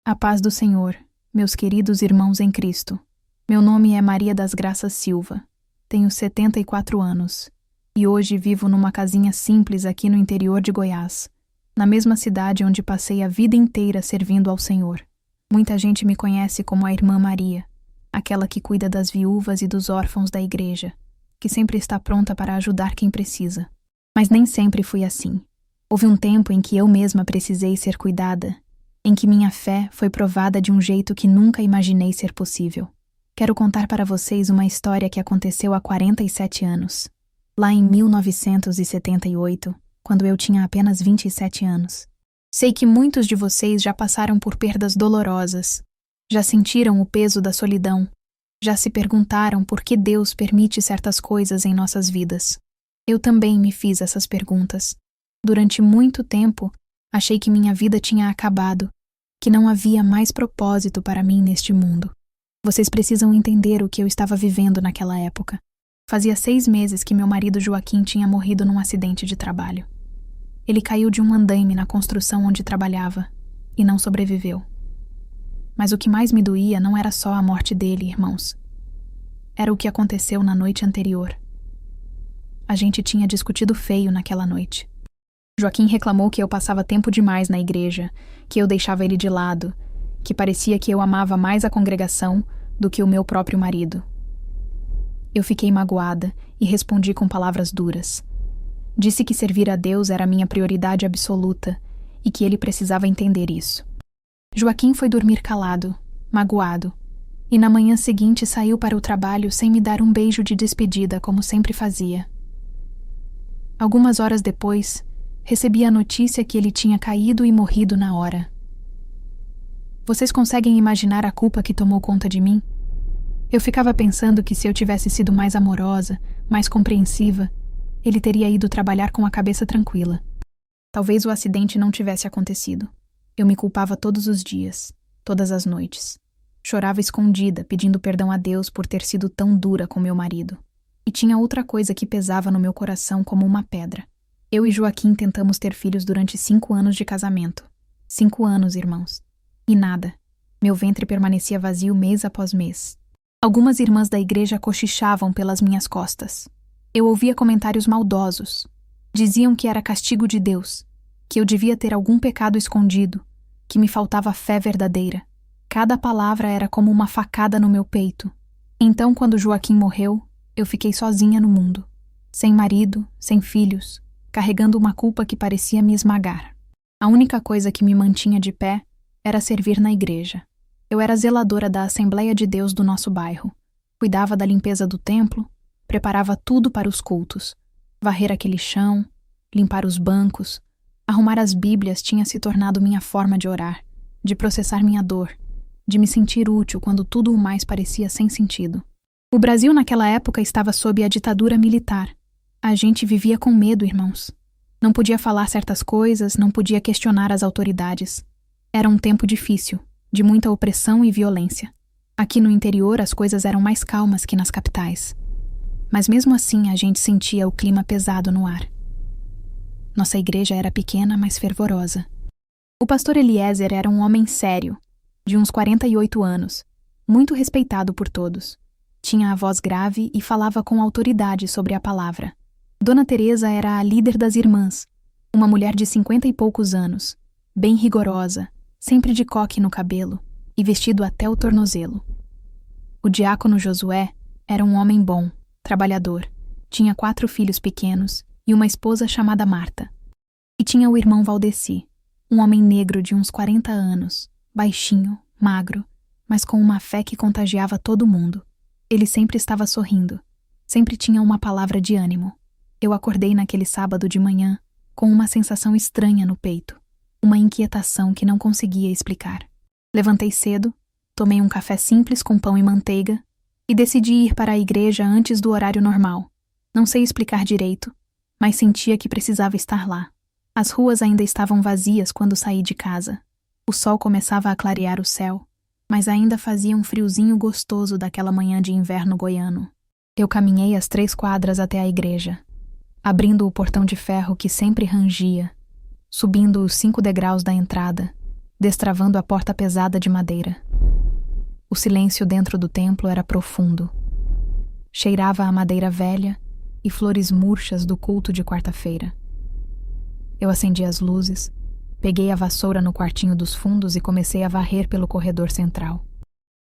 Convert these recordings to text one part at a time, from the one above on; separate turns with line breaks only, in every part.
A paz do Senhor, meus queridos irmãos em Cristo. Meu nome é Maria das Graças Silva. Tenho 74 anos e hoje vivo numa casinha simples aqui no interior de Goiás, na mesma cidade onde passei a vida inteira servindo ao Senhor. Muita gente me conhece como a Irmã Maria, aquela que cuida das viúvas e dos órfãos da igreja, que sempre está pronta para ajudar quem precisa. Mas nem sempre fui assim. Houve um tempo em que eu mesma precisei ser cuidada, em que minha fé foi provada de um jeito que nunca imaginei ser possível. Quero contar para vocês uma história que aconteceu há 47 anos, lá em 1978, quando eu tinha apenas 27 anos. Sei que muitos de vocês já passaram por perdas dolorosas, já sentiram o peso da solidão, já se perguntaram por que Deus permite certas coisas em nossas vidas. Eu também me fiz essas perguntas. Durante muito tempo, achei que minha vida tinha acabado, que não havia mais propósito para mim neste mundo. Vocês precisam entender o que eu estava vivendo naquela época. Fazia 6 meses que meu marido Joaquim tinha morrido num acidente de trabalho. Ele caiu de um andaime na construção onde trabalhava e não sobreviveu. Mas o que mais me doía não era só a morte dele, irmãos. Era o que aconteceu na noite anterior. A gente tinha discutido feio naquela noite. Joaquim reclamou que eu passava tempo demais na igreja, que eu deixava ele de lado, que parecia que eu amava mais a congregação do que o meu próprio marido. Eu fiquei magoada e respondi com palavras duras. Disse que servir a Deus era minha prioridade absoluta e que ele precisava entender isso. Joaquim foi dormir calado, magoado, e na manhã seguinte saiu para o trabalho sem me dar um beijo de despedida como sempre fazia. Algumas horas depois, recebi a notícia que ele tinha caído e morrido na hora. Vocês conseguem imaginar a culpa que tomou conta de mim? Eu ficava pensando que se eu tivesse sido mais amorosa, mais compreensiva, ele teria ido trabalhar com a cabeça tranquila. Talvez o acidente não tivesse acontecido. Eu me culpava todos os dias, todas as noites. Chorava escondida, pedindo perdão a Deus por ter sido tão dura com meu marido. E tinha outra coisa que pesava no meu coração como uma pedra. Eu e Joaquim tentamos ter filhos durante 5 anos de casamento. 5 anos, irmãos. E nada. Meu ventre permanecia vazio mês após mês. Algumas irmãs da igreja cochichavam pelas minhas costas. Eu ouvia comentários maldosos. Diziam que era castigo de Deus, que eu devia ter algum pecado escondido, que me faltava fé verdadeira. Cada palavra era como uma facada no meu peito. Então, quando Joaquim morreu, eu fiquei sozinha no mundo. Sem marido, sem filhos, carregando uma culpa que parecia me esmagar. A única coisa que me mantinha de pé era servir na igreja. Eu era zeladora da Assembleia de Deus do nosso bairro. Cuidava da limpeza do templo, preparava tudo para os cultos. Varrer aquele chão, limpar os bancos, arrumar as Bíblias tinha se tornado minha forma de orar, de processar minha dor, de me sentir útil quando tudo o mais parecia sem sentido. O Brasil naquela época estava sob a ditadura militar. A gente vivia com medo, irmãos. Não podia falar certas coisas, não podia questionar as autoridades. Era um tempo difícil, de muita opressão e violência. Aqui no interior as coisas eram mais calmas que nas capitais. Mas mesmo assim a gente sentia o clima pesado no ar. Nossa igreja era pequena, mas fervorosa. O pastor Eliezer era um homem sério, de uns 48 anos, muito respeitado por todos. Tinha a voz grave e falava com autoridade sobre a palavra. Dona Teresa era a líder das irmãs, uma mulher de 50 e poucos anos, bem rigorosa, sempre de coque no cabelo e vestido até o tornozelo. O diácono Josué era um homem bom, trabalhador, tinha 4 filhos pequenos e uma esposa chamada Marta. E tinha o irmão Valdeci, um homem negro de uns 40 anos, baixinho, magro, mas com uma fé que contagiava todo mundo. Ele sempre estava sorrindo, sempre tinha uma palavra de ânimo. Eu acordei naquele sábado de manhã com uma sensação estranha no peito, uma inquietação que não conseguia explicar. Levantei cedo, tomei um café simples com pão e manteiga e decidi ir para a igreja antes do horário normal. Não sei explicar direito, mas sentia que precisava estar lá. As ruas ainda estavam vazias quando saí de casa. O sol começava a clarear o céu, mas ainda fazia um friozinho gostoso daquela manhã de inverno goiano. Eu caminhei as 3 quadras até a igreja, abrindo o portão de ferro que sempre rangia, subindo os 5 degraus da entrada destravando a porta pesada de madeira. O silêncio dentro do templo era profundo. Cheirava a madeira velha e flores murchas do culto de quarta-feira. Eu acendi as luzes, peguei a vassoura no quartinho dos fundos e comecei a varrer pelo corredor central.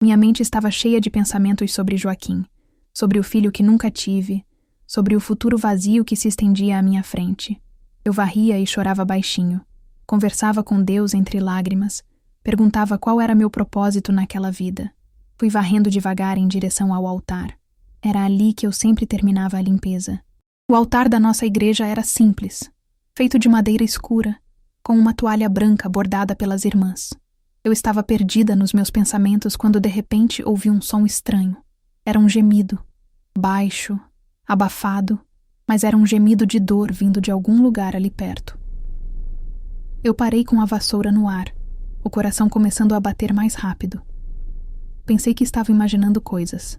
Minha mente estava cheia de pensamentos sobre Joaquim, sobre o filho que nunca tive, sobre o futuro vazio que se estendia à minha frente. Eu varria e chorava baixinho, conversava com Deus entre lágrimas, perguntava qual era meu propósito naquela vida. Fui varrendo devagar em direção ao altar. Era ali que eu sempre terminava a limpeza. O altar da nossa igreja era simples, feito de madeira escura, com uma toalha branca bordada pelas irmãs. Eu estava perdida nos meus pensamentos quando de repente ouvi um som estranho. Era um gemido, baixo, abafado, mas era um gemido de dor vindo de algum lugar ali perto. Eu parei com a vassoura no ar, o coração começando a bater mais rápido. Pensei que estava imaginando coisas.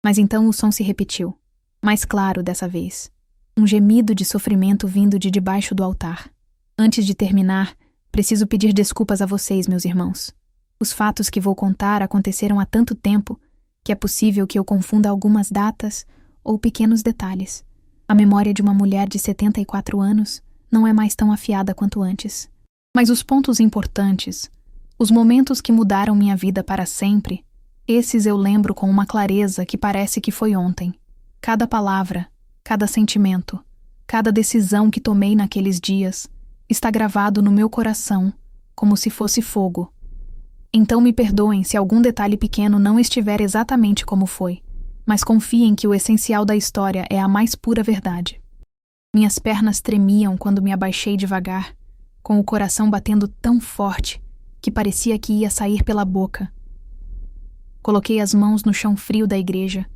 Mas então o som se repetiu, mais claro dessa vez. Um gemido de sofrimento vindo de debaixo do altar. Antes de terminar, preciso pedir desculpas a vocês, meus irmãos. Os fatos que vou contar aconteceram há tanto tempo que é possível que eu confunda algumas datas ou pequenos detalhes. A memória de uma mulher de 74 anos não é mais tão afiada quanto antes. Mas os pontos importantes, os momentos que mudaram minha vida para sempre, esses eu lembro com uma clareza que parece que foi ontem. Cada palavra, cada sentimento, cada decisão que tomei naqueles dias está gravado no meu coração, como se fosse fogo. Então me perdoem se algum detalhe pequeno não estiver exatamente como foi, mas confiem que o essencial da história é a mais pura verdade. Minhas pernas tremiam quando me abaixei devagar, com o coração batendo tão forte que parecia que ia sair pela boca. Coloquei as mãos no chão frio da igreja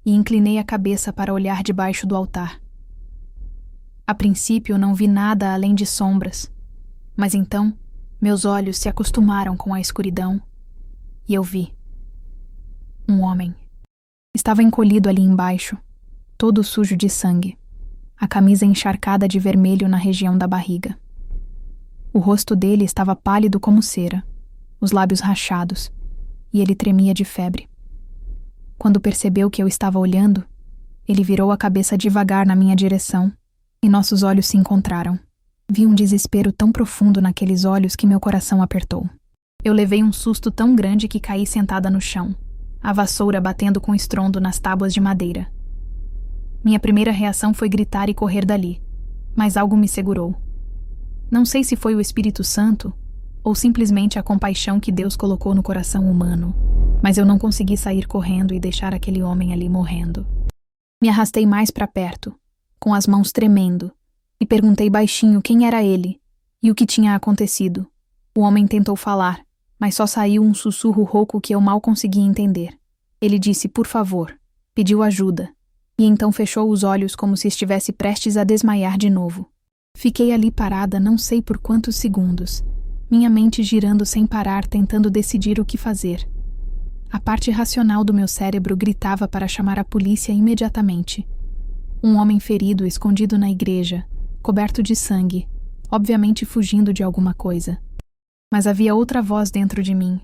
e inclinei a cabeça para olhar debaixo do altar. A princípio não vi nada além de sombras, mas então meus olhos se acostumaram com a escuridão e eu vi. Um homem. Estava encolhido ali embaixo, todo sujo de sangue, a camisa encharcada de vermelho na região da barriga. O rosto dele estava pálido como cera, os lábios rachados, e ele tremia de febre. Quando percebeu que eu estava olhando, ele virou a cabeça devagar na minha direção, e nossos olhos se encontraram. Vi um desespero tão profundo naqueles olhos que meu coração apertou. Eu levei um susto tão grande que caí sentada no chão, a vassoura batendo com estrondo nas tábuas de madeira. Minha primeira reação foi gritar e correr dali, mas algo me segurou. Não sei se foi o Espírito Santo ou simplesmente a compaixão que Deus colocou no coração humano, mas eu não consegui sair correndo e deixar aquele homem ali morrendo. Me arrastei mais para perto, com as mãos tremendo, e perguntei baixinho quem era ele e o que tinha acontecido. O homem tentou falar, mas só saiu um sussurro rouco que eu mal conseguia entender. Ele disse, por favor, pediu ajuda, e então fechou os olhos como se estivesse prestes a desmaiar de novo. Fiquei ali parada não sei por quantos segundos, minha mente girando sem parar tentando decidir o que fazer. A parte racional do meu cérebro gritava para chamar a polícia imediatamente. Um homem ferido escondido na igreja, coberto de sangue, obviamente fugindo de alguma coisa. Mas havia outra voz dentro de mim,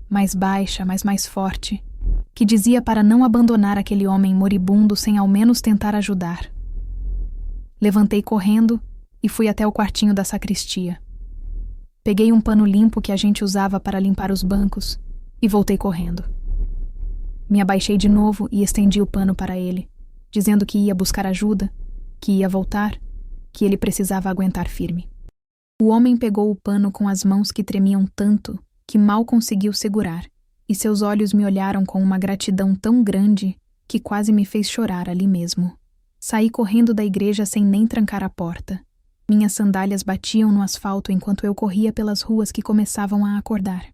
mais baixa, mas mais forte, que dizia para não abandonar aquele homem moribundo sem ao menos tentar ajudar. Levantei correndo e fui até o quartinho da sacristia. Peguei um pano limpo que a gente usava para limpar os bancos e voltei correndo. Me abaixei de novo e estendi o pano para ele, dizendo que ia buscar ajuda, que ia voltar, que ele precisava aguentar firme. O homem pegou o pano com as mãos que tremiam tanto que mal conseguiu segurar, e seus olhos me olharam com uma gratidão tão grande que quase me fez chorar ali mesmo. Saí correndo da igreja sem nem trancar a porta. Minhas sandálias batiam no asfalto enquanto eu corria pelas ruas que começavam a acordar.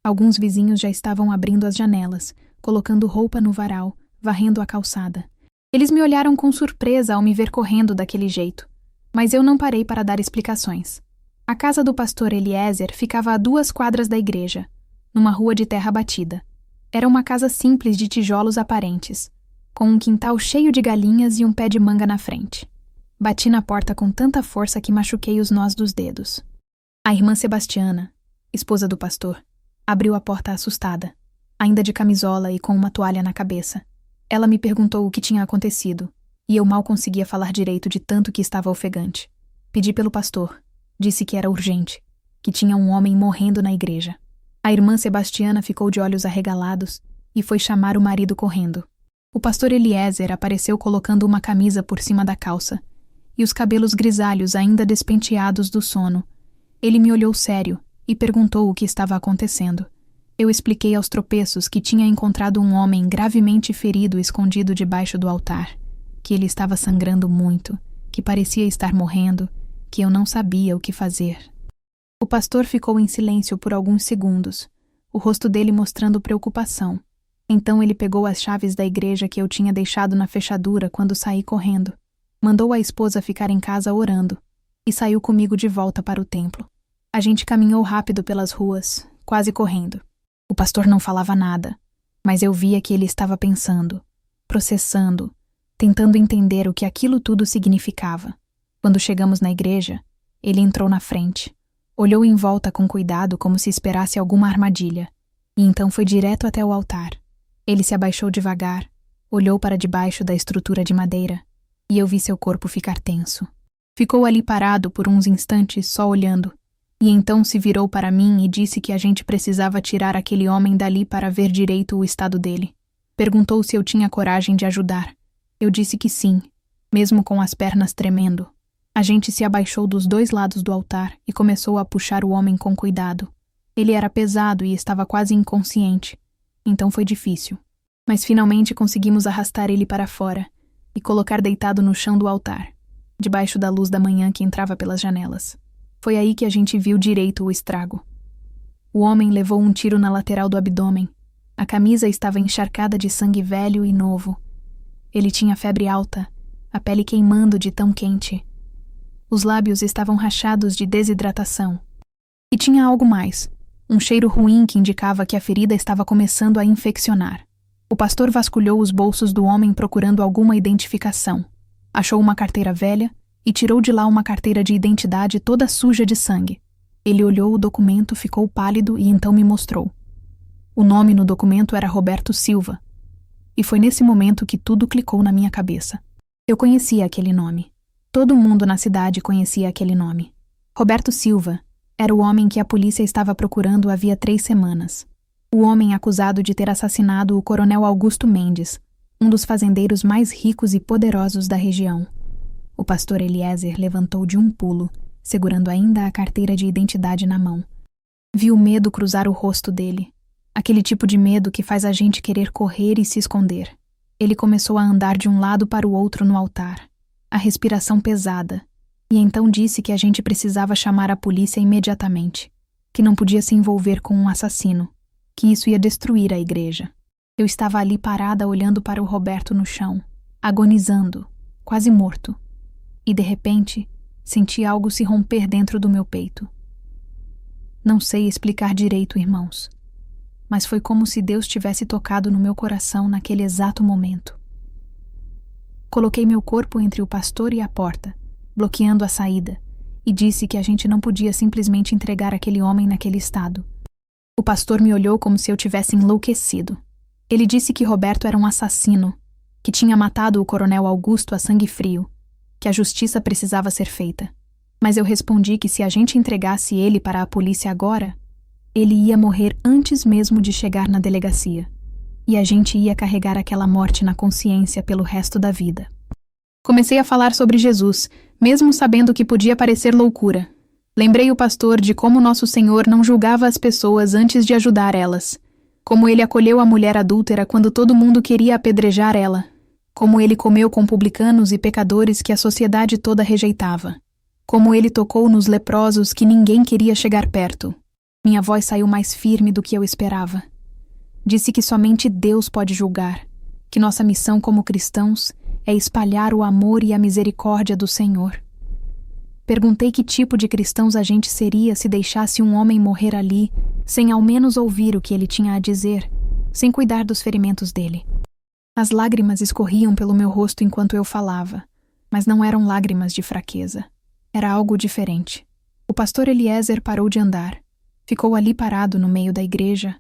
Alguns vizinhos já estavam abrindo as janelas, colocando roupa no varal, varrendo a calçada. Eles me olharam com surpresa ao me ver correndo daquele jeito, mas eu não parei para dar explicações. A casa do pastor Eliezer ficava a 2 quadras da igreja, numa rua de terra batida. Era uma casa simples de tijolos aparentes, com um quintal cheio de galinhas e um pé de manga na frente. Bati na porta com tanta força que machuquei os nós dos dedos. A irmã Sebastiana, esposa do pastor, abriu a porta assustada, ainda de camisola e com uma toalha na cabeça. Ela me perguntou o que tinha acontecido, e eu mal conseguia falar direito de tanto que estava ofegante. Pedi pelo pastor. Disse que era urgente, que tinha um homem morrendo na igreja. A irmã Sebastiana ficou de olhos arregalados e foi chamar o marido correndo. O pastor Eliezer apareceu colocando uma camisa por cima da calça e os cabelos grisalhos ainda despenteados do sono. Ele me olhou sério e perguntou o que estava acontecendo. Eu expliquei aos tropeços que tinha encontrado um homem gravemente ferido escondido debaixo do altar, que ele estava sangrando muito, que parecia estar morrendo, que eu não sabia o que fazer. O pastor ficou em silêncio por alguns segundos, o rosto dele mostrando preocupação. Então ele pegou as chaves da igreja que eu tinha deixado na fechadura quando saí correndo, mandou a esposa ficar em casa orando e saiu comigo de volta para o templo. A gente caminhou rápido pelas ruas, quase correndo. O pastor não falava nada, mas eu via que ele estava pensando, processando, tentando entender o que aquilo tudo significava. Quando chegamos na igreja, ele entrou na frente, olhou em volta com cuidado como se esperasse alguma armadilha, e então foi direto até o altar. Ele se abaixou devagar, olhou para debaixo da estrutura de madeira, e eu vi seu corpo ficar tenso. Ficou ali parado por uns instantes só olhando, e então se virou para mim e disse que a gente precisava tirar aquele homem dali para ver direito o estado dele. Perguntou se eu tinha coragem de ajudar. Eu disse que sim, mesmo com as pernas tremendo. A gente se abaixou dos dois lados do altar e começou a puxar o homem com cuidado. Ele era pesado e estava quase inconsciente, então foi difícil. Mas finalmente conseguimos arrastar ele para fora e colocar deitado no chão do altar, debaixo da luz da manhã que entrava pelas janelas. Foi aí que a gente viu direito o estrago. O homem levou um tiro na lateral do abdômen. A camisa estava encharcada de sangue velho e novo. Ele tinha febre alta, a pele queimando de tão quente. Os lábios estavam rachados de desidratação. E tinha algo mais, um cheiro ruim que indicava que a ferida estava começando a infeccionar. O pastor vasculhou os bolsos do homem procurando alguma identificação. Achou uma carteira velha e tirou de lá uma carteira de identidade toda suja de sangue. Ele olhou o documento, ficou pálido e então me mostrou. O nome no documento era Roberto Silva. E foi nesse momento que tudo clicou na minha cabeça. Eu conhecia aquele nome. Todo mundo na cidade conhecia aquele nome. Roberto Silva era o homem que a polícia estava procurando havia 3 semanas. O homem acusado de ter assassinado o coronel Augusto Mendes, um dos fazendeiros mais ricos e poderosos da região. O pastor Eliezer levantou de um pulo, segurando ainda a carteira de identidade na mão. Vi o medo cruzar o rosto dele, aquele tipo de medo que faz a gente querer correr e se esconder. Ele começou a andar de um lado para o outro no altar, a respiração pesada, e então disse que a gente precisava chamar a polícia imediatamente, que não podia se envolver com um assassino, que isso ia destruir a igreja. Eu estava ali parada olhando para o Roberto no chão, agonizando, quase morto, e de repente senti algo se romper dentro do meu peito. Não sei explicar direito, irmãos, mas foi como se Deus tivesse tocado no meu coração naquele exato momento. Coloquei meu corpo entre o pastor e a porta, bloqueando a saída, e disse que a gente não podia simplesmente entregar aquele homem naquele estado. O pastor me olhou como se eu tivesse enlouquecido. Ele disse que Roberto era um assassino, que tinha matado o coronel Augusto a sangue frio, que a justiça precisava ser feita. Mas eu respondi que se a gente entregasse ele para a polícia agora, ele ia morrer antes mesmo de chegar na delegacia. E a gente ia carregar aquela morte na consciência pelo resto da vida. Comecei a falar sobre Jesus, mesmo sabendo que podia parecer loucura. Lembrei o pastor de como nosso Senhor não julgava as pessoas antes de ajudar elas. Como ele acolheu a mulher adúltera quando todo mundo queria apedrejar ela. Como ele comeu com publicanos e pecadores que a sociedade toda rejeitava. Como ele tocou nos leprosos que ninguém queria chegar perto. Minha voz saiu mais firme do que eu esperava. Disse que somente Deus pode julgar, que nossa missão como cristãos é espalhar o amor e a misericórdia do Senhor. Perguntei que tipo de cristãos a gente seria se deixasse um homem morrer ali, sem ao menos ouvir o que ele tinha a dizer, sem cuidar dos ferimentos dele. As lágrimas escorriam pelo meu rosto enquanto eu falava, mas não eram lágrimas de fraqueza. Era algo diferente. O pastor Eliezer parou de andar. Ficou ali parado no meio da igreja,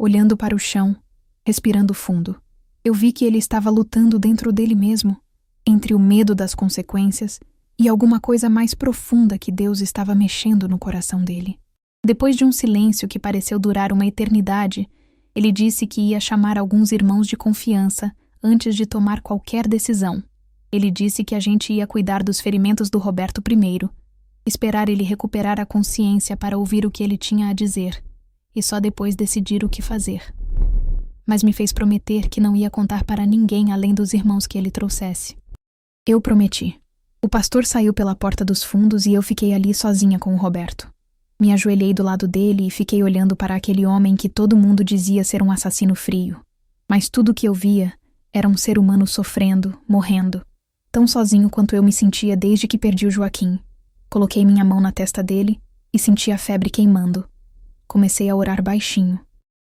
olhando para o chão, respirando fundo. Eu vi que ele estava lutando dentro dele mesmo, entre o medo das consequências e alguma coisa mais profunda que Deus estava mexendo no coração dele. Depois de um silêncio que pareceu durar uma eternidade, ele disse que ia chamar alguns irmãos de confiança antes de tomar qualquer decisão. Ele disse que a gente ia cuidar dos ferimentos do Roberto primeiro, esperar ele recuperar a consciência para ouvir o que ele tinha a dizer, e só depois decidir o que fazer. Mas me fez prometer que não ia contar para ninguém além dos irmãos que ele trouxesse. Eu prometi. O pastor saiu pela porta dos fundos e eu fiquei ali sozinha com o Roberto. Me ajoelhei do lado dele e fiquei olhando para aquele homem que todo mundo dizia ser um assassino frio. Mas tudo o que eu via era um ser humano sofrendo, morrendo, tão sozinho quanto eu me sentia desde que perdi o Joaquim. Coloquei minha mão na testa dele e senti a febre queimando. Comecei a orar baixinho.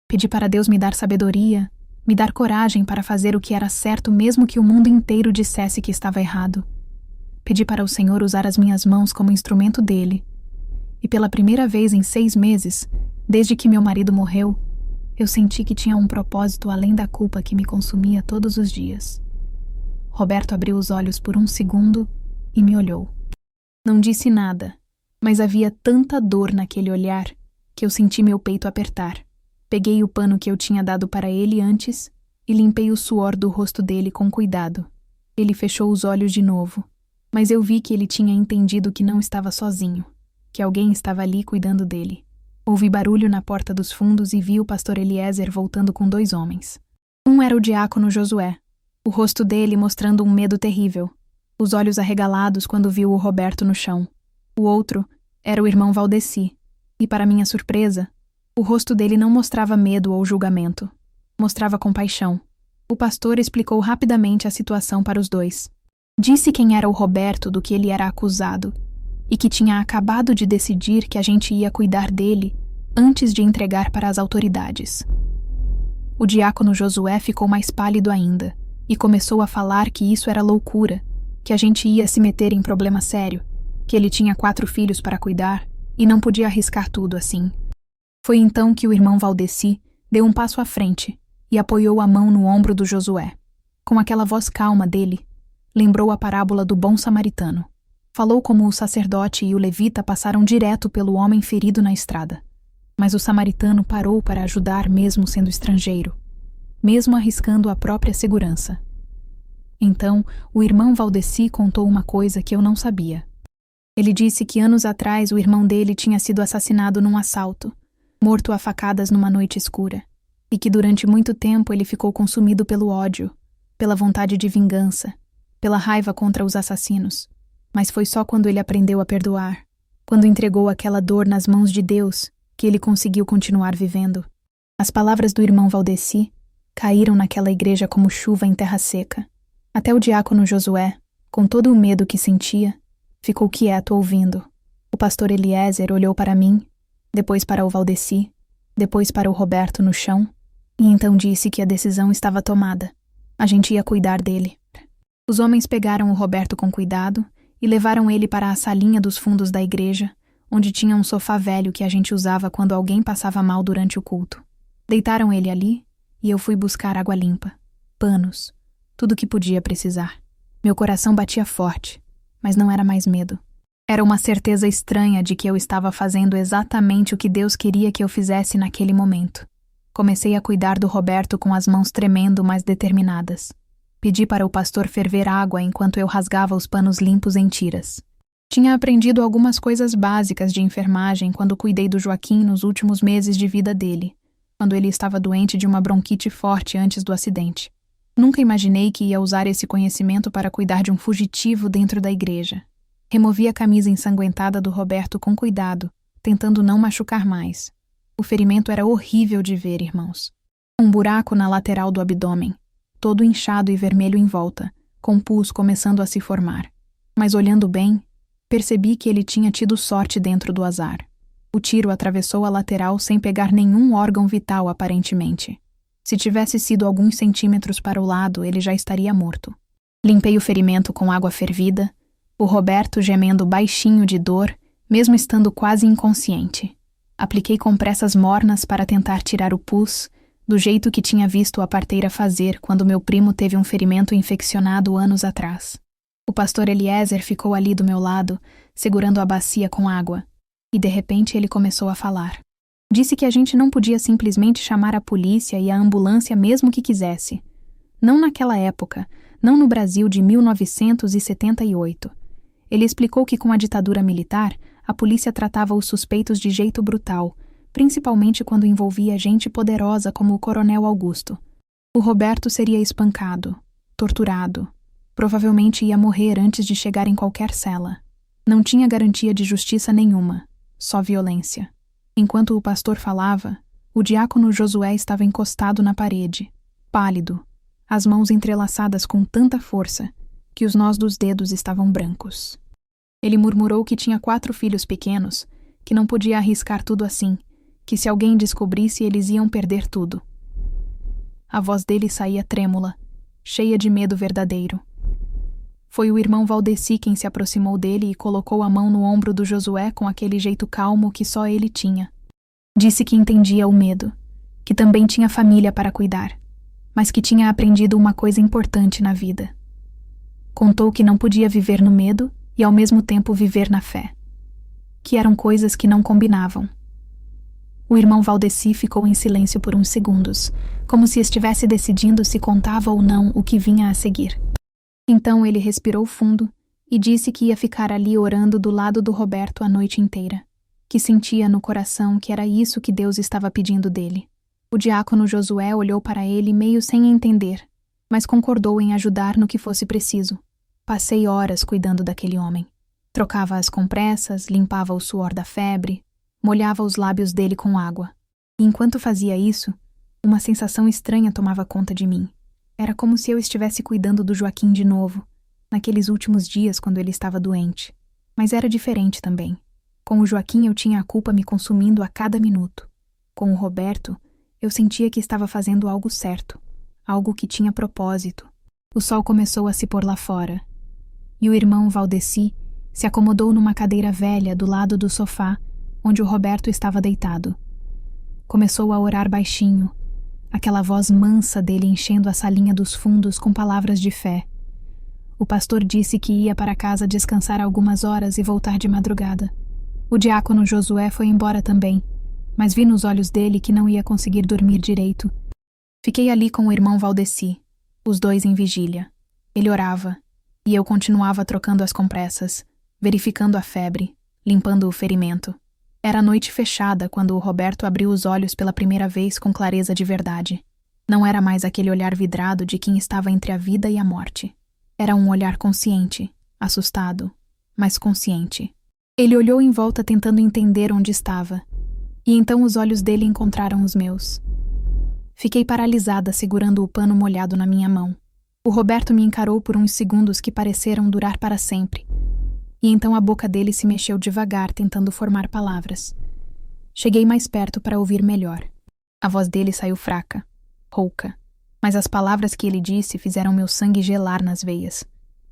Pedi para Deus me dar sabedoria, me dar coragem para fazer o que era certo mesmo que o mundo inteiro dissesse que estava errado. Pedi para o Senhor usar as minhas mãos como instrumento dele. E pela primeira vez em 6 meses, desde que meu marido morreu, eu senti que tinha um propósito além da culpa que me consumia todos os dias. Roberto abriu os olhos por um segundo e me olhou. Não disse nada, mas havia tanta dor naquele olhar que eu senti meu peito apertar. Peguei o pano que eu tinha dado para ele antes e limpei o suor do rosto dele com cuidado. Ele fechou os olhos de novo, mas eu vi que ele tinha entendido que não estava sozinho, que alguém estava ali cuidando dele. Ouvi barulho na porta dos fundos e vi o pastor Eliezer voltando com 2 homens. Um era o diácono Josué, o rosto dele mostrando um medo terrível, os olhos arregalados quando viu o Roberto no chão. O outro era o irmão Valdeci, e para minha surpresa, o rosto dele não mostrava medo ou julgamento. Mostrava compaixão. O pastor explicou rapidamente a situação para os 2. Disse quem era o Roberto, do que ele era acusado, e que tinha acabado de decidir que a gente ia cuidar dele antes de entregar para as autoridades. O diácono Josué ficou mais pálido ainda e começou a falar que isso era loucura, que a gente ia se meter em problema sério, que ele tinha 4 filhos para cuidar e não podia arriscar tudo assim. Foi então que o irmão Valdeci deu um passo à frente e apoiou a mão no ombro do Josué. Com aquela voz calma dele, lembrou a parábola do bom samaritano. Falou como o sacerdote e o levita passaram direto pelo homem ferido na estrada. Mas o samaritano parou para ajudar mesmo sendo estrangeiro, mesmo arriscando a própria segurança. Então, o irmão Valdeci contou uma coisa que eu não sabia. Ele disse que anos atrás o irmão dele tinha sido assassinado num assalto, morto a facadas numa noite escura, e que durante muito tempo ele ficou consumido pelo ódio, pela vontade de vingança, pela raiva contra os assassinos. Mas foi só quando ele aprendeu a perdoar, quando entregou aquela dor nas mãos de Deus, que ele conseguiu continuar vivendo. As palavras do irmão Valdeci caíram naquela igreja como chuva em terra seca. Até o diácono Josué, com todo o medo que sentia, ficou quieto ouvindo. O pastor Eliezer olhou para mim, depois para o Valdeci, depois para o Roberto no chão, e então disse que a decisão estava tomada. A gente ia cuidar dele. Os homens pegaram o Roberto com cuidado e levaram ele para a salinha dos fundos da igreja, onde tinha um sofá velho que a gente usava quando alguém passava mal durante o culto. Deitaram ele ali e eu fui buscar água limpa, panos, tudo que podia precisar. Meu coração batia forte, mas não era mais medo. Era uma certeza estranha de que eu estava fazendo exatamente o que Deus queria que eu fizesse naquele momento. Comecei a cuidar do Roberto com as mãos tremendo, mas determinadas. Pedi para o pastor ferver água enquanto eu rasgava os panos limpos em tiras. Tinha aprendido algumas coisas básicas de enfermagem quando cuidei do Joaquim nos últimos meses de vida dele, quando ele estava doente de uma bronquite forte antes do acidente. Nunca imaginei que ia usar esse conhecimento para cuidar de um fugitivo dentro da igreja. Removi a camisa ensanguentada do Roberto com cuidado, tentando não machucar mais. O ferimento era horrível de ver, irmãos. Um buraco na lateral do abdômen, todo inchado e vermelho em volta, com pus começando a se formar. Mas olhando bem, percebi que ele tinha tido sorte dentro do azar. O tiro atravessou a lateral sem pegar nenhum órgão vital, aparentemente. Se tivesse sido alguns centímetros para o lado, ele já estaria morto. Limpei o ferimento com água fervida, o Roberto gemendo baixinho de dor, mesmo estando quase inconsciente. Apliquei compressas mornas para tentar tirar o pus, do jeito que tinha visto a parteira fazer quando meu primo teve um ferimento infeccionado anos atrás. O pastor Eliezer ficou ali do meu lado, segurando a bacia com água, e de repente ele começou a falar. Disse que a gente não podia simplesmente chamar a polícia e a ambulância mesmo que quisesse. Não naquela época, não no Brasil de 1978. Ele explicou que com a ditadura militar, a polícia tratava os suspeitos de jeito brutal, principalmente quando envolvia gente poderosa como o Coronel Augusto. O Roberto seria espancado, torturado, provavelmente ia morrer antes de chegar em qualquer cela. Não tinha garantia de justiça nenhuma, só violência. Enquanto o pastor falava, o diácono Josué estava encostado na parede, pálido, as mãos entrelaçadas com tanta força que os nós dos dedos estavam brancos. Ele murmurou que tinha 4 filhos pequenos, que não podia arriscar tudo assim, que se alguém descobrisse eles iam perder tudo. A voz dele saía trêmula, cheia de medo verdadeiro. Foi o irmão Valdeci quem se aproximou dele e colocou a mão no ombro do Josué com aquele jeito calmo que só ele tinha. Disse que entendia o medo, que também tinha família para cuidar, mas que tinha aprendido uma coisa importante na vida. Contou que não podia viver no medo e ao mesmo tempo viver na fé, que eram coisas que não combinavam. O irmão Valdeci ficou em silêncio por uns segundos, como se estivesse decidindo se contava ou não o que vinha a seguir. Então ele respirou fundo e disse que ia ficar ali orando do lado do Roberto a noite inteira, que sentia no coração que era isso que Deus estava pedindo dele. O diácono Josué olhou para ele meio sem entender, mas concordou em ajudar no que fosse preciso. Passei horas cuidando daquele homem. Trocava as compressas, limpava o suor da febre, molhava os lábios dele com água. E enquanto fazia isso, uma sensação estranha tomava conta de mim. Era como se eu estivesse cuidando do Joaquim de novo, naqueles últimos dias quando ele estava doente. Mas era diferente também. Com o Joaquim eu tinha a culpa me consumindo a cada minuto. Com o Roberto, eu sentia que estava fazendo algo certo, algo que tinha propósito. O sol começou a se pôr lá fora, e o irmão Valdeci se acomodou numa cadeira velha do lado do sofá, onde o Roberto estava deitado. Começou a orar baixinho, aquela voz mansa dele enchendo a salinha dos fundos com palavras de fé. O pastor disse que ia para casa descansar algumas horas e voltar de madrugada. O diácono Josué foi embora também, mas vi nos olhos dele que não ia conseguir dormir direito. Fiquei ali com o irmão Valdeci, os dois em vigília. Ele orava, e eu continuava trocando as compressas, verificando a febre, limpando o ferimento. Era noite fechada quando o Roberto abriu os olhos pela primeira vez com clareza de verdade. Não era mais aquele olhar vidrado de quem estava entre a vida e a morte. Era um olhar consciente, assustado, mas consciente. Ele olhou em volta tentando entender onde estava, e então os olhos dele encontraram os meus. Fiquei paralisada segurando o pano molhado na minha mão. O Roberto me encarou por uns segundos que pareceram durar para sempre. E então a boca dele se mexeu devagar, tentando formar palavras. Cheguei mais perto para ouvir melhor. A voz dele saiu fraca, rouca, mas as palavras que ele disse fizeram meu sangue gelar nas veias.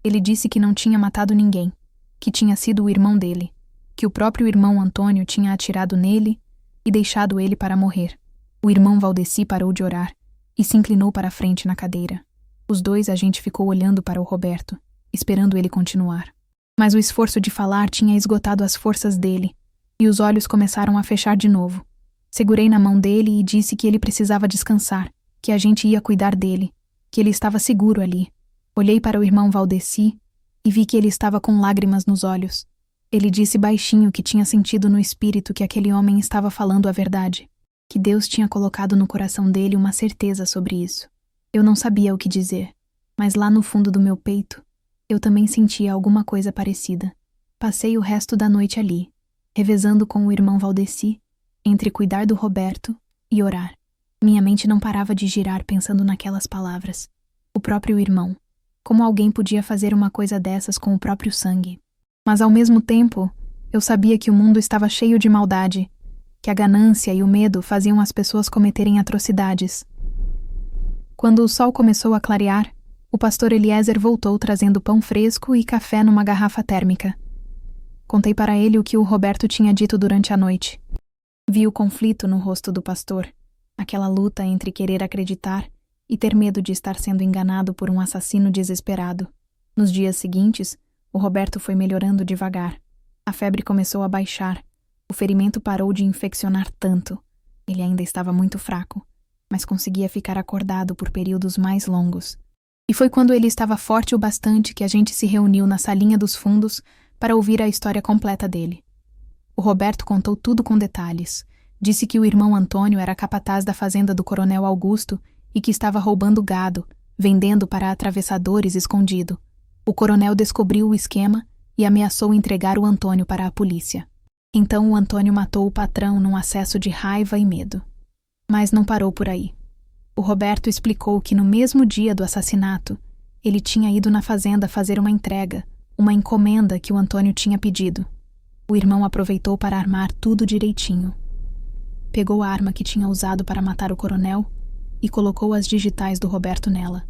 Ele disse que não tinha matado ninguém, que tinha sido o irmão dele, que o próprio irmão Antônio tinha atirado nele e deixado ele para morrer. O irmão Valdeci parou de orar e se inclinou para a frente na cadeira. Os dois a gente ficou olhando para o Roberto, esperando ele continuar. Mas o esforço de falar tinha esgotado as forças dele, e os olhos começaram a fechar de novo. Segurei na mão dele e disse que ele precisava descansar, que a gente ia cuidar dele, que ele estava seguro ali. Olhei para o irmão Valdeci e vi que ele estava com lágrimas nos olhos. Ele disse baixinho que tinha sentido no espírito que aquele homem estava falando a verdade, que Deus tinha colocado no coração dele uma certeza sobre isso. Eu não sabia o que dizer, mas lá no fundo do meu peito, eu também sentia alguma coisa parecida. Passei o resto da noite ali, revezando com o irmão Valdeci, entre cuidar do Roberto e orar. Minha mente não parava de girar pensando naquelas palavras. O próprio irmão. Como alguém podia fazer uma coisa dessas com o próprio sangue? Mas ao mesmo tempo, eu sabia que o mundo estava cheio de maldade, que a ganância e o medo faziam as pessoas cometerem atrocidades. Quando o sol começou a clarear, o pastor Eliezer voltou trazendo pão fresco e café numa garrafa térmica. Contei para ele o que o Roberto tinha dito durante a noite. Vi o conflito no rosto do pastor, aquela luta entre querer acreditar e ter medo de estar sendo enganado por um assassino desesperado. Nos dias seguintes, o Roberto foi melhorando devagar. A febre começou a baixar. O ferimento parou de infeccionar tanto. Ele ainda estava muito fraco, mas conseguia ficar acordado por períodos mais longos. E foi quando ele estava forte o bastante que a gente se reuniu na salinha dos fundos para ouvir a história completa dele. O Roberto contou tudo com detalhes. Disse que o irmão Antônio era capataz da fazenda do Coronel Augusto e que estava roubando gado, vendendo para atravessadores escondido. O coronel descobriu o esquema e ameaçou entregar o Antônio para a polícia. Então o Antônio matou o patrão num acesso de raiva e medo. Mas não parou por aí. O Roberto explicou que no mesmo dia do assassinato, ele tinha ido na fazenda fazer uma entrega, uma encomenda que o Antônio tinha pedido. O irmão aproveitou para armar tudo direitinho. Pegou a arma que tinha usado para matar o coronel e colocou as digitais do Roberto nela.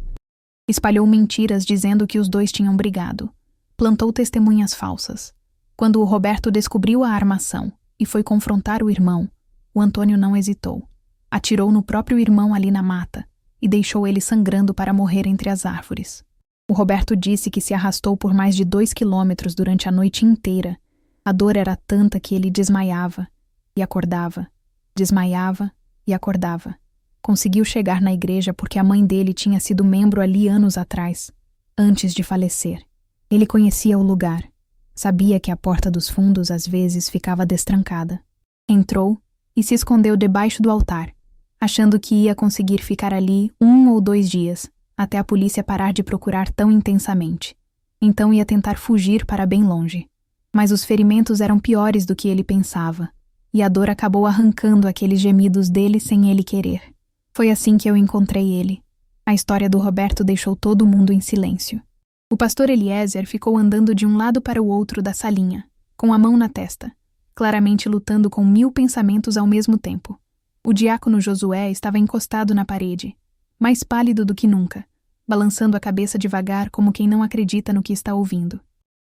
Espalhou mentiras dizendo que os dois tinham brigado. Plantou testemunhas falsas. Quando o Roberto descobriu a armação e foi confrontar o irmão, o Antônio não hesitou. Atirou no próprio irmão ali na mata e deixou ele sangrando para morrer entre as árvores. O Roberto disse que se arrastou por mais de 2 quilômetros durante a noite inteira. A dor era tanta que ele desmaiava e acordava, desmaiava e acordava. Conseguiu chegar na igreja porque a mãe dele tinha sido membro ali anos atrás, antes de falecer. Ele conhecia o lugar. Sabia que a porta dos fundos às vezes ficava destrancada. Entrou e se escondeu debaixo do altar, achando que ia conseguir ficar ali 1 ou 2 dias, até a polícia parar de procurar tão intensamente. Então ia tentar fugir para bem longe. Mas os ferimentos eram piores do que ele pensava, e a dor acabou arrancando aqueles gemidos dele sem ele querer. Foi assim que eu encontrei ele. A história do Roberto deixou todo mundo em silêncio. O pastor Eliezer ficou andando de um lado para o outro da salinha, com a mão na testa, claramente lutando com 1000 pensamentos ao mesmo tempo. O diácono Josué estava encostado na parede, mais pálido do que nunca, balançando a cabeça devagar como quem não acredita no que está ouvindo.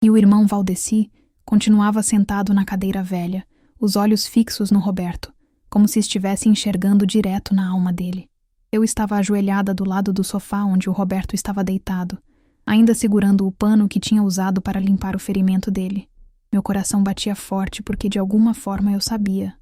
E o irmão Valdeci continuava sentado na cadeira velha, os olhos fixos no Roberto, como se estivesse enxergando direto na alma dele. Eu estava ajoelhada do lado do sofá onde o Roberto estava deitado, ainda segurando o pano que tinha usado para limpar o ferimento dele. Meu coração batia forte porque de alguma forma eu sabia,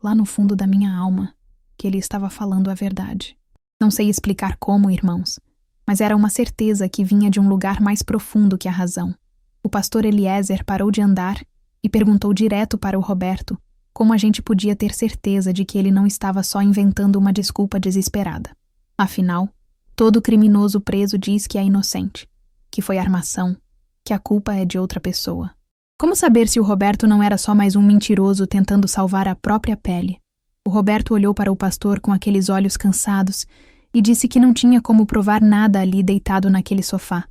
lá no fundo da minha alma, que ele estava falando a verdade. Não sei explicar como, irmãos, mas era uma certeza que vinha de um lugar mais profundo que a razão. O pastor Eliezer parou de andar e perguntou direto para o Roberto como a gente podia ter certeza de que ele não estava só inventando uma desculpa desesperada. Afinal, todo criminoso preso diz que é inocente, que foi armação, que a culpa é de outra pessoa. Como saber se o Roberto não era só mais um mentiroso tentando salvar a própria pele? O Roberto olhou para o pastor com aqueles olhos cansados e disse que não tinha como provar nada ali deitado naquele sofá.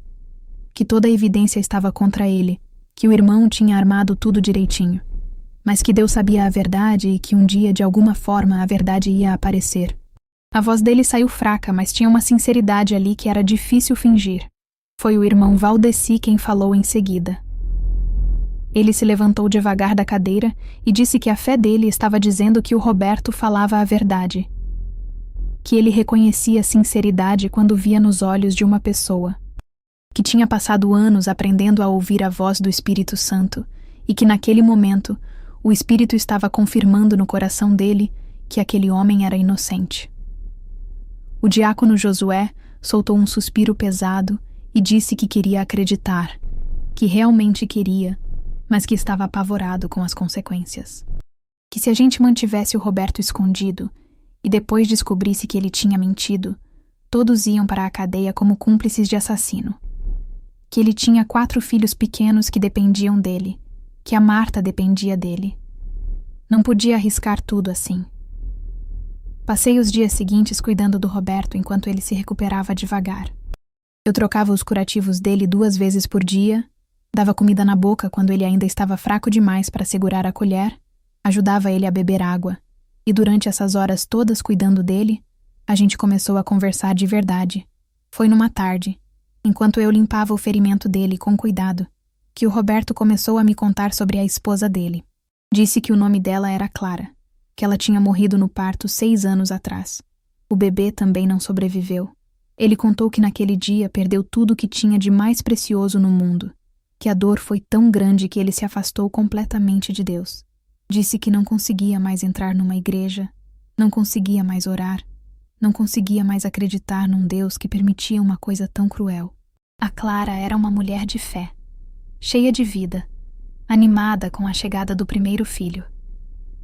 Que toda a evidência estava contra ele, que o irmão tinha armado tudo direitinho. Mas que Deus sabia a verdade e que um dia, de alguma forma, a verdade ia aparecer. A voz dele saiu fraca, mas tinha uma sinceridade ali que era difícil fingir. Foi o irmão Valdeci quem falou em seguida. Ele se levantou devagar da cadeira e disse que a fé dele estava dizendo que o Roberto falava a verdade. Que ele reconhecia sinceridade quando via nos olhos de uma pessoa. Que tinha passado anos aprendendo a ouvir a voz do Espírito Santo e que naquele momento o Espírito estava confirmando no coração dele que aquele homem era inocente. O diácono Josué soltou um suspiro pesado e disse que queria acreditar, que realmente queria, mas que estava apavorado com as consequências. Que se a gente mantivesse o Roberto escondido e depois descobrisse que ele tinha mentido, todos iam para a cadeia como cúmplices de assassino. Que ele tinha 4 filhos pequenos que dependiam dele, que a Marta dependia dele. Não podia arriscar tudo assim. Passei os dias seguintes cuidando do Roberto enquanto ele se recuperava devagar. Eu trocava os curativos dele 2 vezes por dia, dava comida na boca quando ele ainda estava fraco demais para segurar a colher, ajudava ele a beber água, e durante essas horas todas cuidando dele, a gente começou a conversar de verdade. Foi numa tarde, enquanto eu limpava o ferimento dele com cuidado, que o Roberto começou a me contar sobre a esposa dele. Disse que o nome dela era Clara, que ela tinha morrido no parto 6 anos atrás. O bebê também não sobreviveu. Ele contou que naquele dia perdeu tudo o que tinha de mais precioso no mundo, que a dor foi tão grande que ele se afastou completamente de Deus. Disse que não conseguia mais entrar numa igreja, não conseguia mais orar, não conseguia mais acreditar num Deus que permitia uma coisa tão cruel. A Clara era uma mulher de fé, cheia de vida, animada com a chegada do primeiro filho.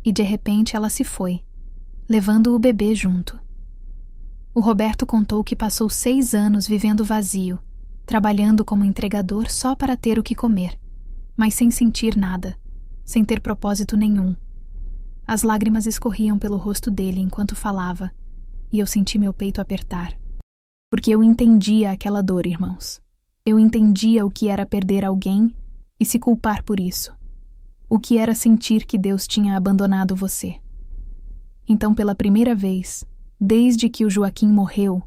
E de repente ela se foi, levando o bebê junto. O Roberto contou que passou 6 anos vivendo vazio, trabalhando como entregador só para ter o que comer, mas sem sentir nada, sem ter propósito nenhum. As lágrimas escorriam pelo rosto dele enquanto falava, e eu senti meu peito apertar. Porque eu entendia aquela dor, irmãos. Eu entendia o que era perder alguém e se culpar por isso. O que era sentir que Deus tinha abandonado você. Então, pela primeira vez, desde que o Joaquim morreu,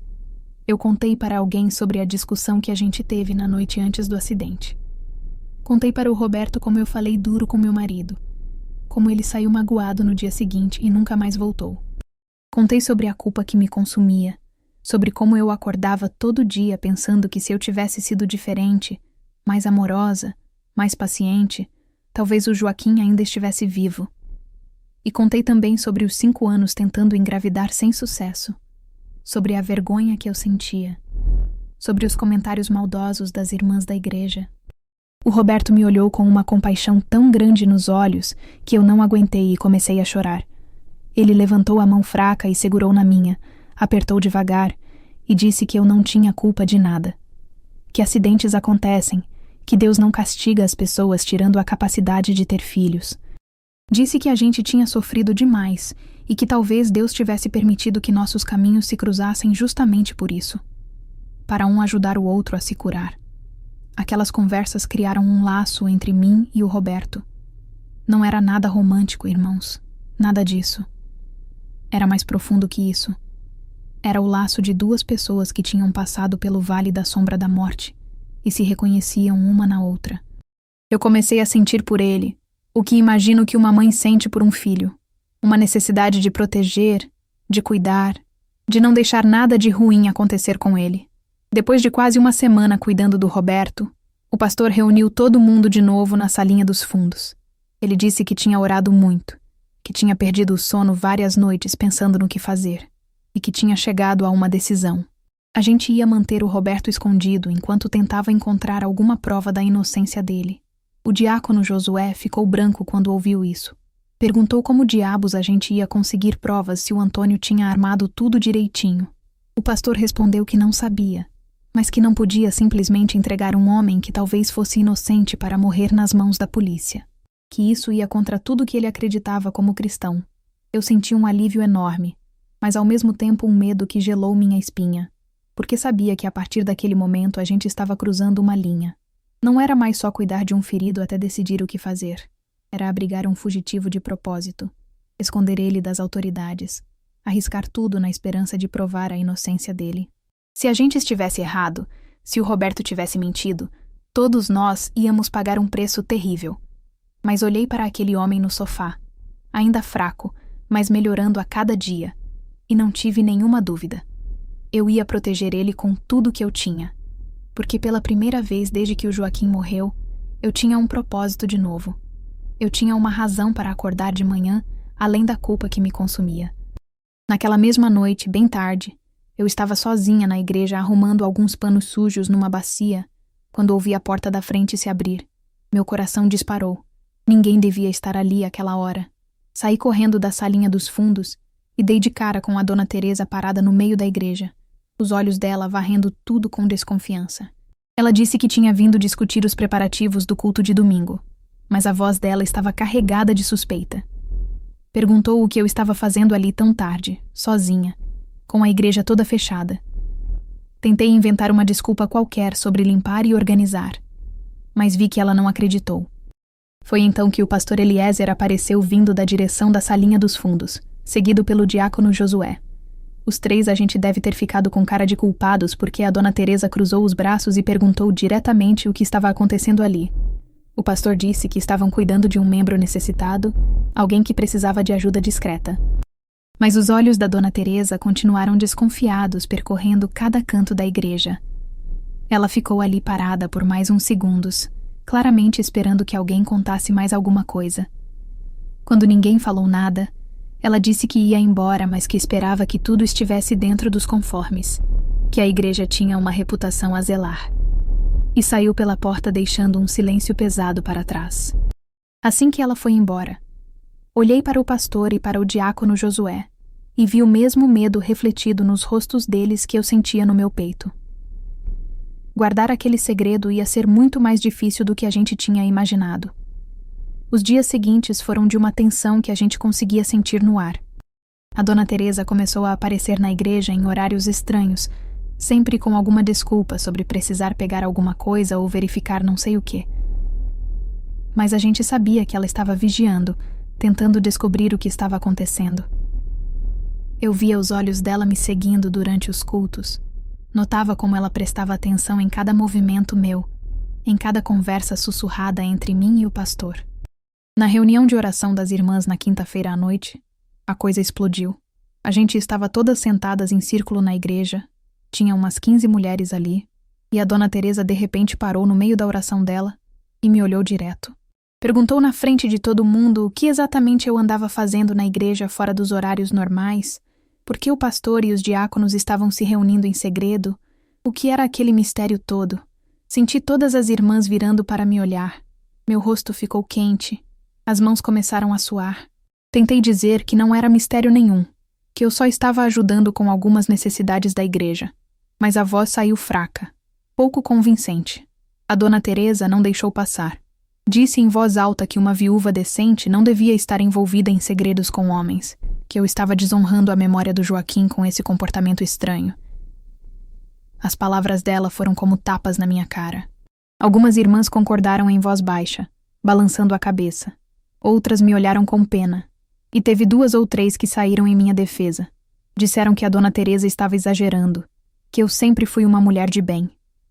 eu contei para alguém sobre a discussão que a gente teve na noite antes do acidente. Contei para o Roberto como eu falei duro com meu marido, como ele saiu magoado no dia seguinte e nunca mais voltou. Contei sobre a culpa que me consumia, sobre como eu acordava todo dia pensando que se eu tivesse sido diferente, mais amorosa, mais paciente, talvez o Joaquim ainda estivesse vivo. E contei também sobre os 5 anos tentando engravidar sem sucesso, sobre a vergonha que eu sentia, sobre os comentários maldosos das irmãs da igreja. O Roberto me olhou com uma compaixão tão grande nos olhos que eu não aguentei e comecei a chorar. Ele levantou a mão fraca e segurou na minha, apertou devagar e disse que eu não tinha culpa de nada. Que acidentes acontecem, que Deus não castiga as pessoas tirando a capacidade de ter filhos. Disse que a gente tinha sofrido demais e que talvez Deus tivesse permitido que nossos caminhos se cruzassem justamente por isso, para um ajudar o outro a se curar. Aquelas conversas criaram um laço entre mim e o Roberto. Não era nada romântico, irmãos. Nada disso. Era mais profundo que isso. Era o laço de 2 pessoas que tinham passado pelo vale da sombra da morte e se reconheciam uma na outra. Eu comecei a sentir por ele o que imagino que uma mãe sente por um filho. Uma necessidade de proteger, de cuidar, de não deixar nada de ruim acontecer com ele. Depois de quase uma semana cuidando do Roberto, o pastor reuniu todo mundo de novo na salinha dos fundos. Ele disse que tinha orado muito, que tinha perdido o sono várias noites pensando no que fazer, e que tinha chegado a uma decisão. A gente ia manter o Roberto escondido enquanto tentava encontrar alguma prova da inocência dele. O diácono Josué ficou branco quando ouviu isso. Perguntou como diabos a gente ia conseguir provas se o Antônio tinha armado tudo direitinho. O pastor respondeu que não sabia, mas que não podia simplesmente entregar um homem que talvez fosse inocente para morrer nas mãos da polícia. Que isso ia contra tudo que ele acreditava como cristão. Eu senti um alívio enorme, mas ao mesmo tempo um medo que gelou minha espinha, porque sabia que a partir daquele momento a gente estava cruzando uma linha. Não era mais só cuidar de um ferido até decidir o que fazer. Era abrigar um fugitivo de propósito, esconder ele das autoridades, arriscar tudo na esperança de provar a inocência dele. Se a gente estivesse errado, se o Roberto tivesse mentido, todos nós íamos pagar um preço terrível. Mas olhei para aquele homem no sofá, ainda fraco, mas melhorando a cada dia, e não tive nenhuma dúvida. Eu ia proteger ele com tudo que eu tinha, porque pela primeira vez desde que o Joaquim morreu, eu tinha um propósito de novo. Eu tinha uma razão para acordar de manhã, além da culpa que me consumia. Naquela mesma noite, bem tarde, eu estava sozinha na igreja arrumando alguns panos sujos numa bacia, quando ouvi a porta da frente se abrir. Meu coração disparou. Ninguém devia estar ali àquela hora. Saí correndo da salinha dos fundos e dei de cara com a Dona Teresa parada no meio da igreja, os olhos dela varrendo tudo com desconfiança. Ela disse que tinha vindo discutir os preparativos do culto de domingo, mas a voz dela estava carregada de suspeita. Perguntou o que eu estava fazendo ali tão tarde, sozinha, com a igreja toda fechada. Tentei inventar uma desculpa qualquer sobre limpar e organizar, mas vi que ela não acreditou. Foi então que o pastor Eliezer apareceu vindo da direção da salinha dos fundos, seguido pelo diácono Josué. Os 3 a gente deve ter ficado com cara de culpados porque a Dona Teresa cruzou os braços e perguntou diretamente o que estava acontecendo ali. O pastor disse que estavam cuidando de um membro necessitado, alguém que precisava de ajuda discreta. Mas os olhos da Dona Teresa continuaram desconfiados, percorrendo cada canto da igreja. Ela ficou ali parada por mais uns segundos, claramente esperando que alguém contasse mais alguma coisa. Quando ninguém falou nada, ela disse que ia embora, mas que esperava que tudo estivesse dentro dos conformes, que a igreja tinha uma reputação a zelar. E saiu pela porta deixando um silêncio pesado para trás. Assim que ela foi embora, olhei para o pastor e para o diácono Josué e vi o mesmo medo refletido nos rostos deles que eu sentia no meu peito. Guardar aquele segredo ia ser muito mais difícil do que a gente tinha imaginado. Os dias seguintes foram de uma tensão que a gente conseguia sentir no ar. A Dona Teresa começou a aparecer na igreja em horários estranhos, sempre com alguma desculpa sobre precisar pegar alguma coisa ou verificar não sei o quê. Mas a gente sabia que ela estava vigiando, tentando descobrir o que estava acontecendo. Eu via os olhos dela me seguindo durante os cultos. Notava como ela prestava atenção em cada movimento meu, em cada conversa sussurrada entre mim e o pastor. Na reunião de oração das irmãs na quinta-feira à noite, a coisa explodiu. A gente estava todas sentadas em círculo na igreja, tinha umas 15 mulheres ali, e a Dona Teresa de repente parou no meio da oração dela e me olhou direto. Perguntou na frente de todo mundo o que exatamente eu andava fazendo na igreja fora dos horários normais, por que o pastor e os diáconos estavam se reunindo em segredo, o que era aquele mistério todo. Senti todas as irmãs virando para me olhar. Meu rosto ficou quente, as mãos começaram a suar. Tentei dizer que não era mistério nenhum, que eu só estava ajudando com algumas necessidades da igreja, mas a voz saiu fraca, pouco convincente. A Dona Teresa não deixou passar. Disse em voz alta que uma viúva decente não devia estar envolvida em segredos com homens, que eu estava desonrando a memória do Joaquim com esse comportamento estranho. As palavras dela foram como tapas na minha cara. Algumas irmãs concordaram em voz baixa, balançando a cabeça. Outras me olharam com pena, e teve 2 ou 3 que saíram em minha defesa. Disseram que a Dona Teresa estava exagerando, que eu sempre fui uma mulher de bem.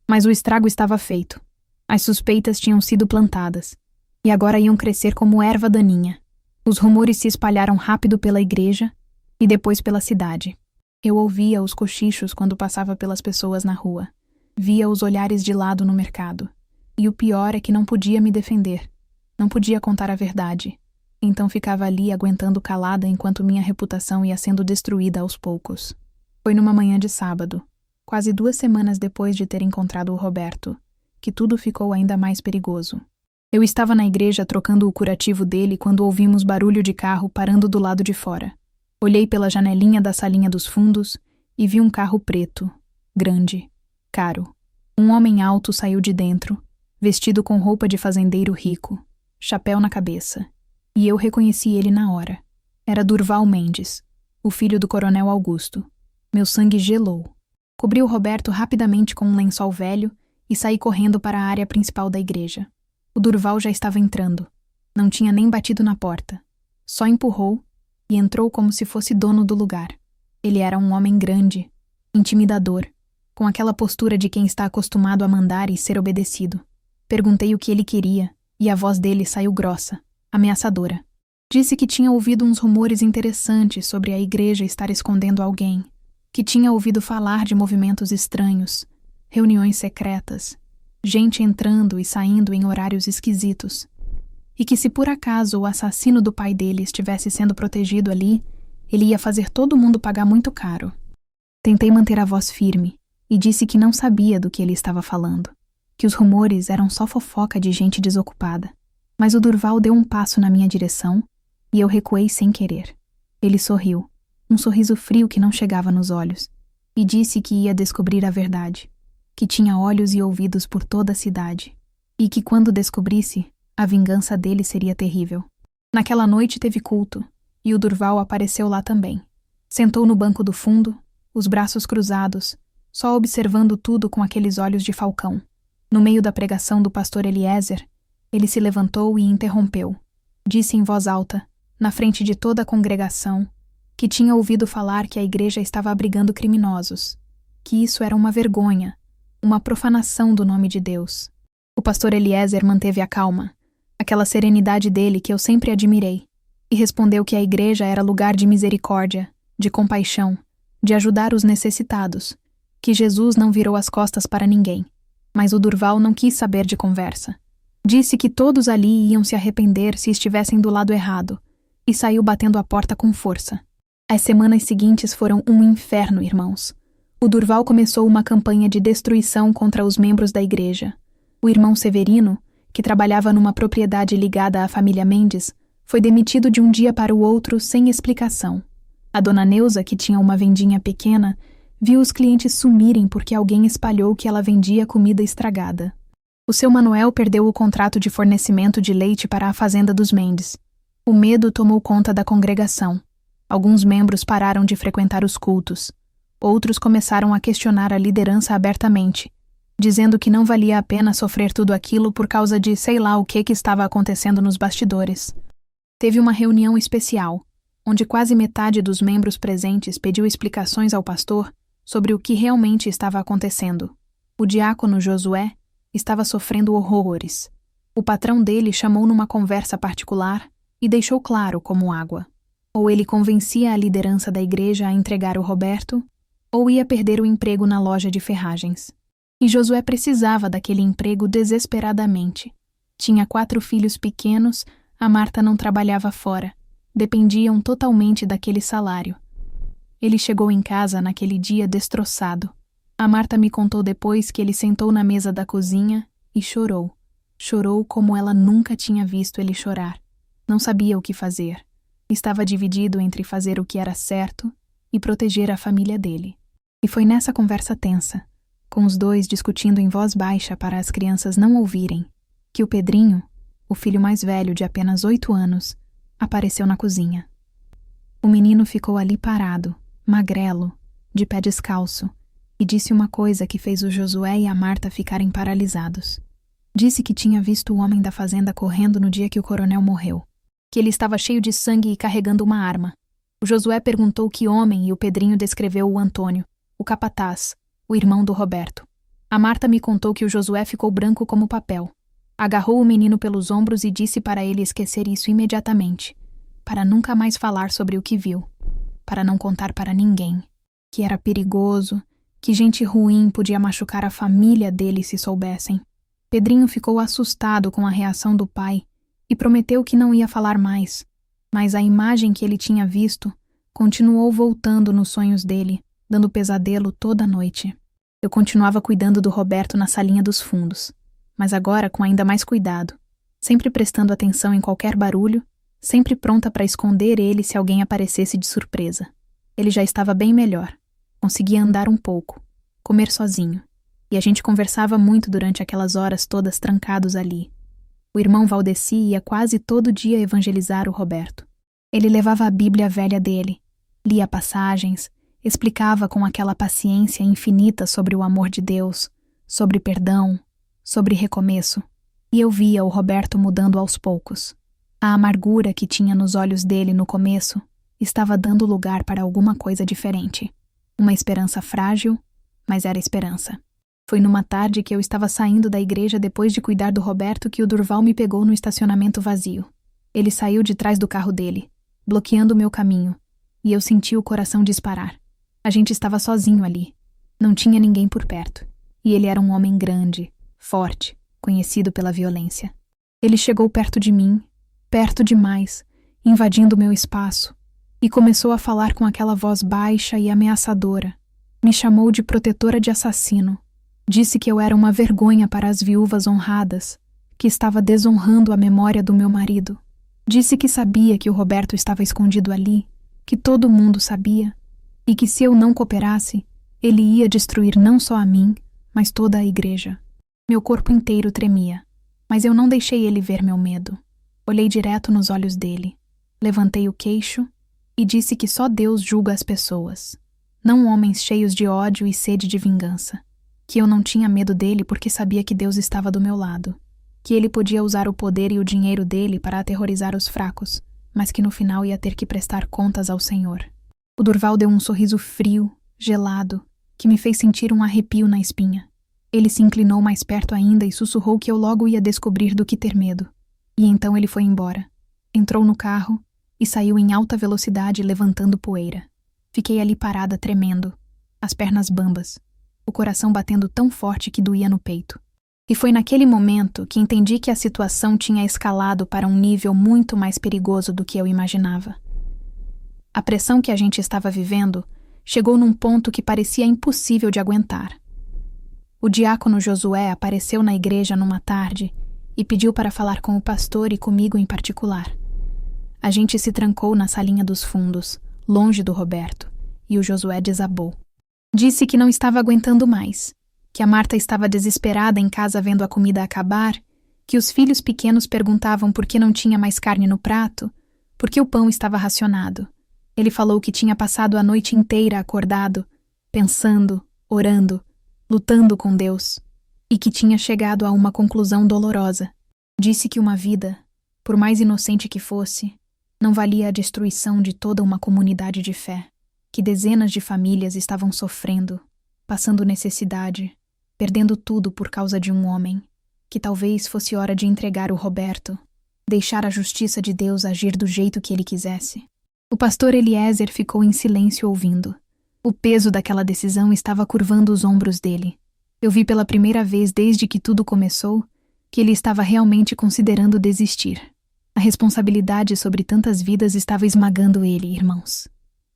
Mas o estrago estava feito. As suspeitas tinham sido plantadas, e agora iam crescer como erva daninha. Os rumores se espalharam rápido pela igreja e depois pela cidade. Eu ouvia os cochichos quando passava pelas pessoas na rua. Via os olhares de lado no mercado. E o pior é que não podia me defender. Não podia contar a verdade. Então ficava ali aguentando calada enquanto minha reputação ia sendo destruída aos poucos. Foi numa manhã de sábado, quase 2 semanas depois de ter encontrado o Roberto, que tudo ficou ainda mais perigoso. Eu estava na igreja trocando o curativo dele quando ouvimos barulho de carro parando do lado de fora. Olhei pela janelinha da salinha dos fundos e vi um carro preto, grande, caro. Um homem alto saiu de dentro, vestido com roupa de fazendeiro rico, chapéu na cabeça. E eu reconheci ele na hora. Era Durval Mendes, o filho do coronel Augusto. Meu sangue gelou. Cobri o Roberto rapidamente com um lençol velho e saí correndo para a área principal da igreja. O Durval já estava entrando. Não tinha nem batido na porta. Só empurrou e entrou como se fosse dono do lugar. Ele era um homem grande, intimidador, com aquela postura de quem está acostumado a mandar e ser obedecido. Perguntei o que ele queria e a voz dele saiu grossa, ameaçadora. Disse que tinha ouvido uns rumores interessantes sobre a igreja estar escondendo alguém, que tinha ouvido falar de movimentos estranhos, reuniões secretas, gente entrando e saindo em horários esquisitos, e que se por acaso o assassino do pai dele estivesse sendo protegido ali, ele ia fazer todo mundo pagar muito caro. Tentei manter a voz firme e disse que não sabia do que ele estava falando, que os rumores eram só fofoca de gente desocupada. Mas o Durval deu um passo na minha direção e eu recuei sem querer. Ele sorriu, um sorriso frio que não chegava nos olhos, e disse que ia descobrir a verdade, que tinha olhos e ouvidos por toda a cidade, e que quando descobrisse, a vingança dele seria terrível. Naquela noite teve culto, e o Durval apareceu lá também. Sentou no banco do fundo, os braços cruzados, só observando tudo com aqueles olhos de falcão. No meio da pregação do pastor Eliezer, ele se levantou e interrompeu. Disse em voz alta, na frente de toda a congregação, que tinha ouvido falar que a igreja estava abrigando criminosos, que isso era uma vergonha, uma profanação do nome de Deus. O pastor Eliezer manteve a calma, aquela serenidade dele que eu sempre admirei, e respondeu que a igreja era lugar de misericórdia, de compaixão, de ajudar os necessitados, que Jesus não virou as costas para ninguém. Mas o Durval não quis saber de conversa. Disse que todos ali iam se arrepender se estivessem do lado errado, e saiu batendo a porta com força. As semanas seguintes foram um inferno, irmãos. O Durval começou uma campanha de destruição contra os membros da igreja. O irmão Severino, que trabalhava numa propriedade ligada à família Mendes, foi demitido de um dia para o outro sem explicação. A dona Neuza, que tinha uma vendinha pequena, viu os clientes sumirem porque alguém espalhou que ela vendia comida estragada. O seu Manuel perdeu o contrato de fornecimento de leite para a fazenda dos Mendes. O medo tomou conta da congregação. Alguns membros pararam de frequentar os cultos. Outros começaram a questionar a liderança abertamente, dizendo que não valia a pena sofrer tudo aquilo por causa de sei lá o que estava acontecendo nos bastidores. Teve uma reunião especial, onde quase metade dos membros presentes pediu explicações ao pastor sobre o que realmente estava acontecendo. O diácono Josué estava sofrendo horrores. O patrão dele chamou numa conversa particular e deixou claro como água. Ou ele convencia a liderança da igreja a entregar o Roberto, ou ia perder o emprego na loja de ferragens. E Josué precisava daquele emprego desesperadamente. Tinha 4 filhos pequenos, a Marta não trabalhava fora. Dependiam totalmente daquele salário. Ele chegou em casa naquele dia destroçado. A Marta me contou depois que ele sentou na mesa da cozinha e chorou. Chorou como ela nunca tinha visto ele chorar. Não sabia o que fazer. Estava dividido entre fazer o que era certo e proteger a família dele. E foi nessa conversa tensa, com os dois discutindo em voz baixa para as crianças não ouvirem, que o Pedrinho, o filho mais velho de apenas 8 anos, apareceu na cozinha. O menino ficou ali parado, magrelo, de pé descalço, e disse uma coisa que fez o Josué e a Marta ficarem paralisados. Disse que tinha visto o homem da fazenda correndo no dia que o coronel morreu, que ele estava cheio de sangue e carregando uma arma. O Josué perguntou que homem e o Pedrinho descreveu o Antônio, o capataz, o irmão do Roberto. A Marta me contou que o Josué ficou branco como papel. Agarrou o menino pelos ombros e disse para ele esquecer isso imediatamente, para nunca mais falar sobre o que viu, para não contar para ninguém, que era perigoso, que gente ruim podia machucar a família dele se soubessem. Pedrinho ficou assustado com a reação do pai e prometeu que não ia falar mais, mas a imagem que ele tinha visto continuou voltando nos sonhos dele, dando pesadelo toda noite. Eu continuava cuidando do Roberto na salinha dos fundos, mas agora com ainda mais cuidado, sempre prestando atenção em qualquer barulho, sempre pronta para esconder ele se alguém aparecesse de surpresa. Ele já estava bem melhor, conseguia andar um pouco, comer sozinho, e a gente conversava muito durante aquelas horas todas trancados ali. O irmão Valdeci ia quase todo dia evangelizar o Roberto. Ele levava a Bíblia velha dele, lia passagens, explicava com aquela paciência infinita sobre o amor de Deus, sobre perdão, sobre recomeço, e eu via o Roberto mudando aos poucos. A amargura que tinha nos olhos dele no começo estava dando lugar para alguma coisa diferente. Uma esperança frágil, mas era esperança. Foi numa tarde que eu estava saindo da igreja depois de cuidar do Roberto que o Durval me pegou no estacionamento vazio. Ele saiu de trás do carro dele, bloqueando o meu caminho, e eu senti o coração disparar. A gente estava sozinho ali. Não tinha ninguém por perto. E ele era um homem grande, forte, conhecido pela violência. Ele chegou perto de mim, perto demais, invadindo meu espaço, e começou a falar com aquela voz baixa e ameaçadora. Me chamou de protetora de assassino. Disse que eu era uma vergonha para as viúvas honradas, que estava desonrando a memória do meu marido. Disse que sabia que o Roberto estava escondido ali, que todo mundo sabia, e que se eu não cooperasse, ele ia destruir não só a mim, mas toda a igreja. Meu corpo inteiro tremia, mas eu não deixei ele ver meu medo. Olhei direto nos olhos dele, levantei o queixo e disse que só Deus julga as pessoas, não homens cheios de ódio e sede de vingança. Que eu não tinha medo dele porque sabia que Deus estava do meu lado, que ele podia usar o poder e o dinheiro dele para aterrorizar os fracos, mas que no final ia ter que prestar contas ao Senhor. O Durval deu um sorriso frio, gelado, que me fez sentir um arrepio na espinha. Ele se inclinou mais perto ainda e sussurrou que eu logo ia descobrir do que ter medo. E então ele foi embora. Entrou no carro e saiu em alta velocidade levantando poeira. Fiquei ali parada tremendo, as pernas bambas, o coração batendo tão forte que doía no peito. E foi naquele momento que entendi que a situação tinha escalado para um nível muito mais perigoso do que eu imaginava. A pressão que a gente estava vivendo chegou num ponto que parecia impossível de aguentar. O diácono Josué apareceu na igreja numa tarde e pediu para falar com o pastor e comigo em particular. A gente se trancou na salinha dos fundos, longe do Roberto, e o Josué desabou. Disse que não estava aguentando mais, que a Marta estava desesperada em casa vendo a comida acabar, que os filhos pequenos perguntavam por que não tinha mais carne no prato, porque o pão estava racionado. Ele falou que tinha passado a noite inteira acordado, pensando, orando, lutando com Deus, e que tinha chegado a uma conclusão dolorosa. Disse que uma vida, por mais inocente que fosse, não valia a destruição de toda uma comunidade de fé, que dezenas de famílias estavam sofrendo, passando necessidade, perdendo tudo por causa de um homem, que talvez fosse hora de entregar o Roberto, deixar a justiça de Deus agir do jeito que ele quisesse. O pastor Eliezer ficou em silêncio ouvindo. O peso daquela decisão estava curvando os ombros dele. Eu vi pela primeira vez desde que tudo começou que ele estava realmente considerando desistir. A responsabilidade sobre tantas vidas estava esmagando ele, irmãos.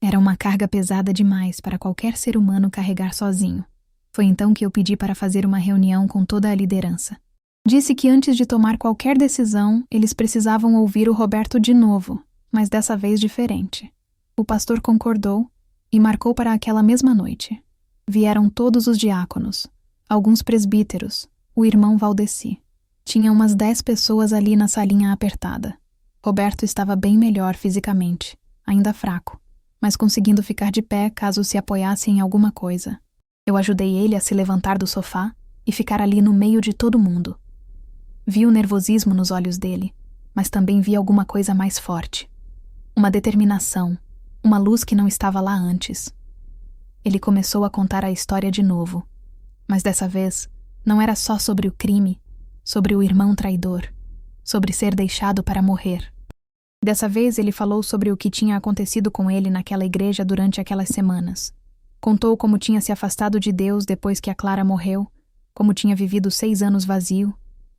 Era uma carga pesada demais para qualquer ser humano carregar sozinho. Foi então que eu pedi para fazer uma reunião com toda a liderança. Disse que antes de tomar qualquer decisão, eles precisavam ouvir o Roberto de novo, mas dessa vez diferente. O pastor concordou e marcou para aquela mesma noite. Vieram todos os diáconos, alguns presbíteros, o irmão Valdeci. Tinha umas 10 pessoas ali na salinha apertada. Roberto estava bem melhor fisicamente, ainda fraco, mas conseguindo ficar de pé caso se apoiasse em alguma coisa. Eu ajudei ele a se levantar do sofá e ficar ali no meio de todo mundo. Vi o nervosismo nos olhos dele, mas também vi alguma coisa mais forte. Uma determinação, uma luz que não estava lá antes. Ele começou a contar a história de novo, mas dessa vez não era só sobre o crime, sobre o irmão traidor, sobre ser deixado para morrer. Dessa vez ele falou sobre o que tinha acontecido com ele naquela igreja durante aquelas semanas. Contou como tinha se afastado de Deus depois que a Clara morreu, como tinha vivido 6 anos vazio,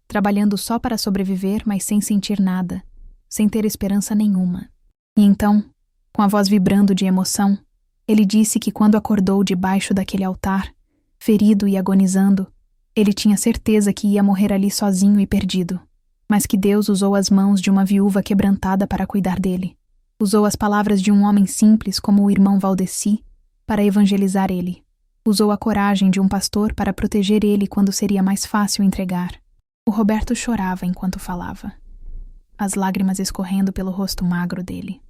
trabalhando só para sobreviver, mas sem sentir nada, sem ter esperança nenhuma. E então, com a voz vibrando de emoção, ele disse que quando acordou debaixo daquele altar, ferido e agonizando, ele tinha certeza que ia morrer ali sozinho e perdido, mas que Deus usou as mãos de uma viúva quebrantada para cuidar dele. Usou as palavras de um homem simples como o irmão Valdeci para evangelizar ele. Usou a coragem de um pastor para proteger ele quando seria mais fácil entregar. O Roberto chorava enquanto falava, as lágrimas escorrendo pelo rosto magro dele.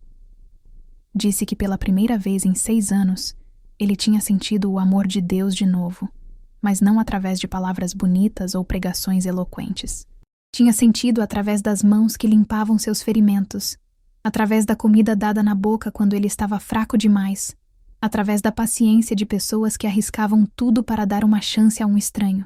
Disse que pela primeira vez em 6 anos, ele tinha sentido o amor de Deus de novo, mas não através de palavras bonitas ou pregações eloquentes. Tinha sentido através das mãos que limpavam seus ferimentos, através da comida dada na boca quando ele estava fraco demais, através da paciência de pessoas que arriscavam tudo para dar uma chance a um estranho.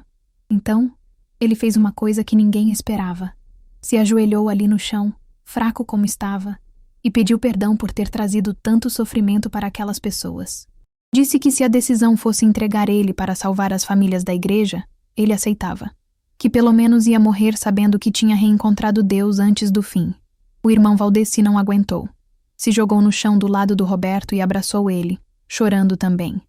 Então, ele fez uma coisa que ninguém esperava. Se ajoelhou ali no chão, fraco como estava, e pediu perdão por ter trazido tanto sofrimento para aquelas pessoas. Disse que se a decisão fosse entregar ele para salvar as famílias da igreja, ele aceitava. Que pelo menos ia morrer sabendo que tinha reencontrado Deus antes do fim. O irmão Valdeci não aguentou. Se jogou no chão do lado do Roberto e abraçou ele, chorando também.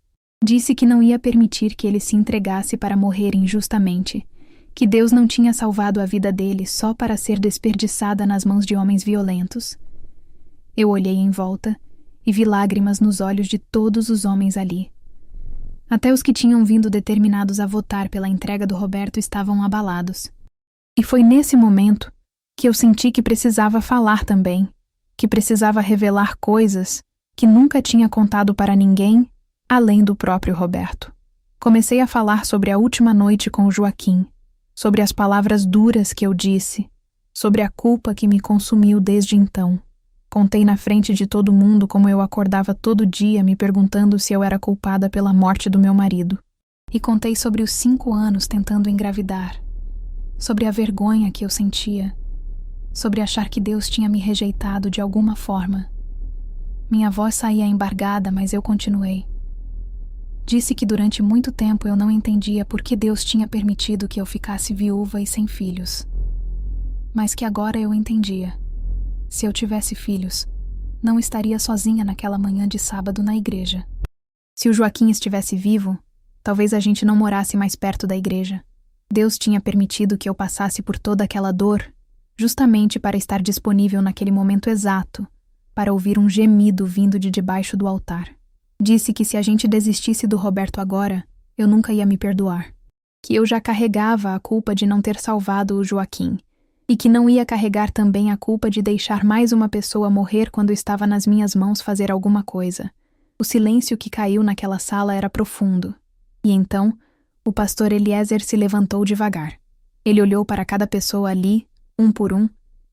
Disse que não ia permitir que ele se entregasse para morrer injustamente, que Deus não tinha salvado a vida dele só para ser desperdiçada nas mãos de homens violentos. Eu olhei em volta e vi lágrimas nos olhos de todos os homens ali. Até os que tinham vindo determinados a votar pela entrega do Roberto estavam abalados. E foi nesse momento que eu senti que precisava falar também, que precisava revelar coisas que nunca tinha contado para ninguém, além do próprio Roberto. Comecei a falar sobre a última noite com o Joaquim, sobre as palavras duras que eu disse, sobre a culpa que me consumiu desde então. Contei na frente de todo mundo como eu acordava todo dia me perguntando se eu era culpada pela morte do meu marido. E contei sobre os 5 anos tentando engravidar, sobre a vergonha que eu sentia, sobre achar que Deus tinha me rejeitado de alguma forma. Minha voz saía embargada, mas eu continuei. Disse que durante muito tempo eu não entendia por que Deus tinha permitido que eu ficasse viúva e sem filhos. Mas que agora eu entendia. Se eu tivesse filhos, não estaria sozinha naquela manhã de sábado na igreja. Se o Joaquim estivesse vivo, talvez a gente não morasse mais perto da igreja. Deus tinha permitido que eu passasse por toda aquela dor, justamente para estar disponível naquele momento exato, para ouvir um gemido vindo de debaixo do altar. Disse que se a gente desistisse do Roberto agora, eu nunca ia me perdoar. Que eu já carregava a culpa de não ter salvado o Joaquim, e que não ia carregar também a culpa de deixar mais uma pessoa morrer quando estava nas minhas mãos fazer alguma coisa. O silêncio que caiu naquela sala era profundo. E então, o pastor Eliezer se levantou devagar. Ele olhou para cada pessoa ali, um por um,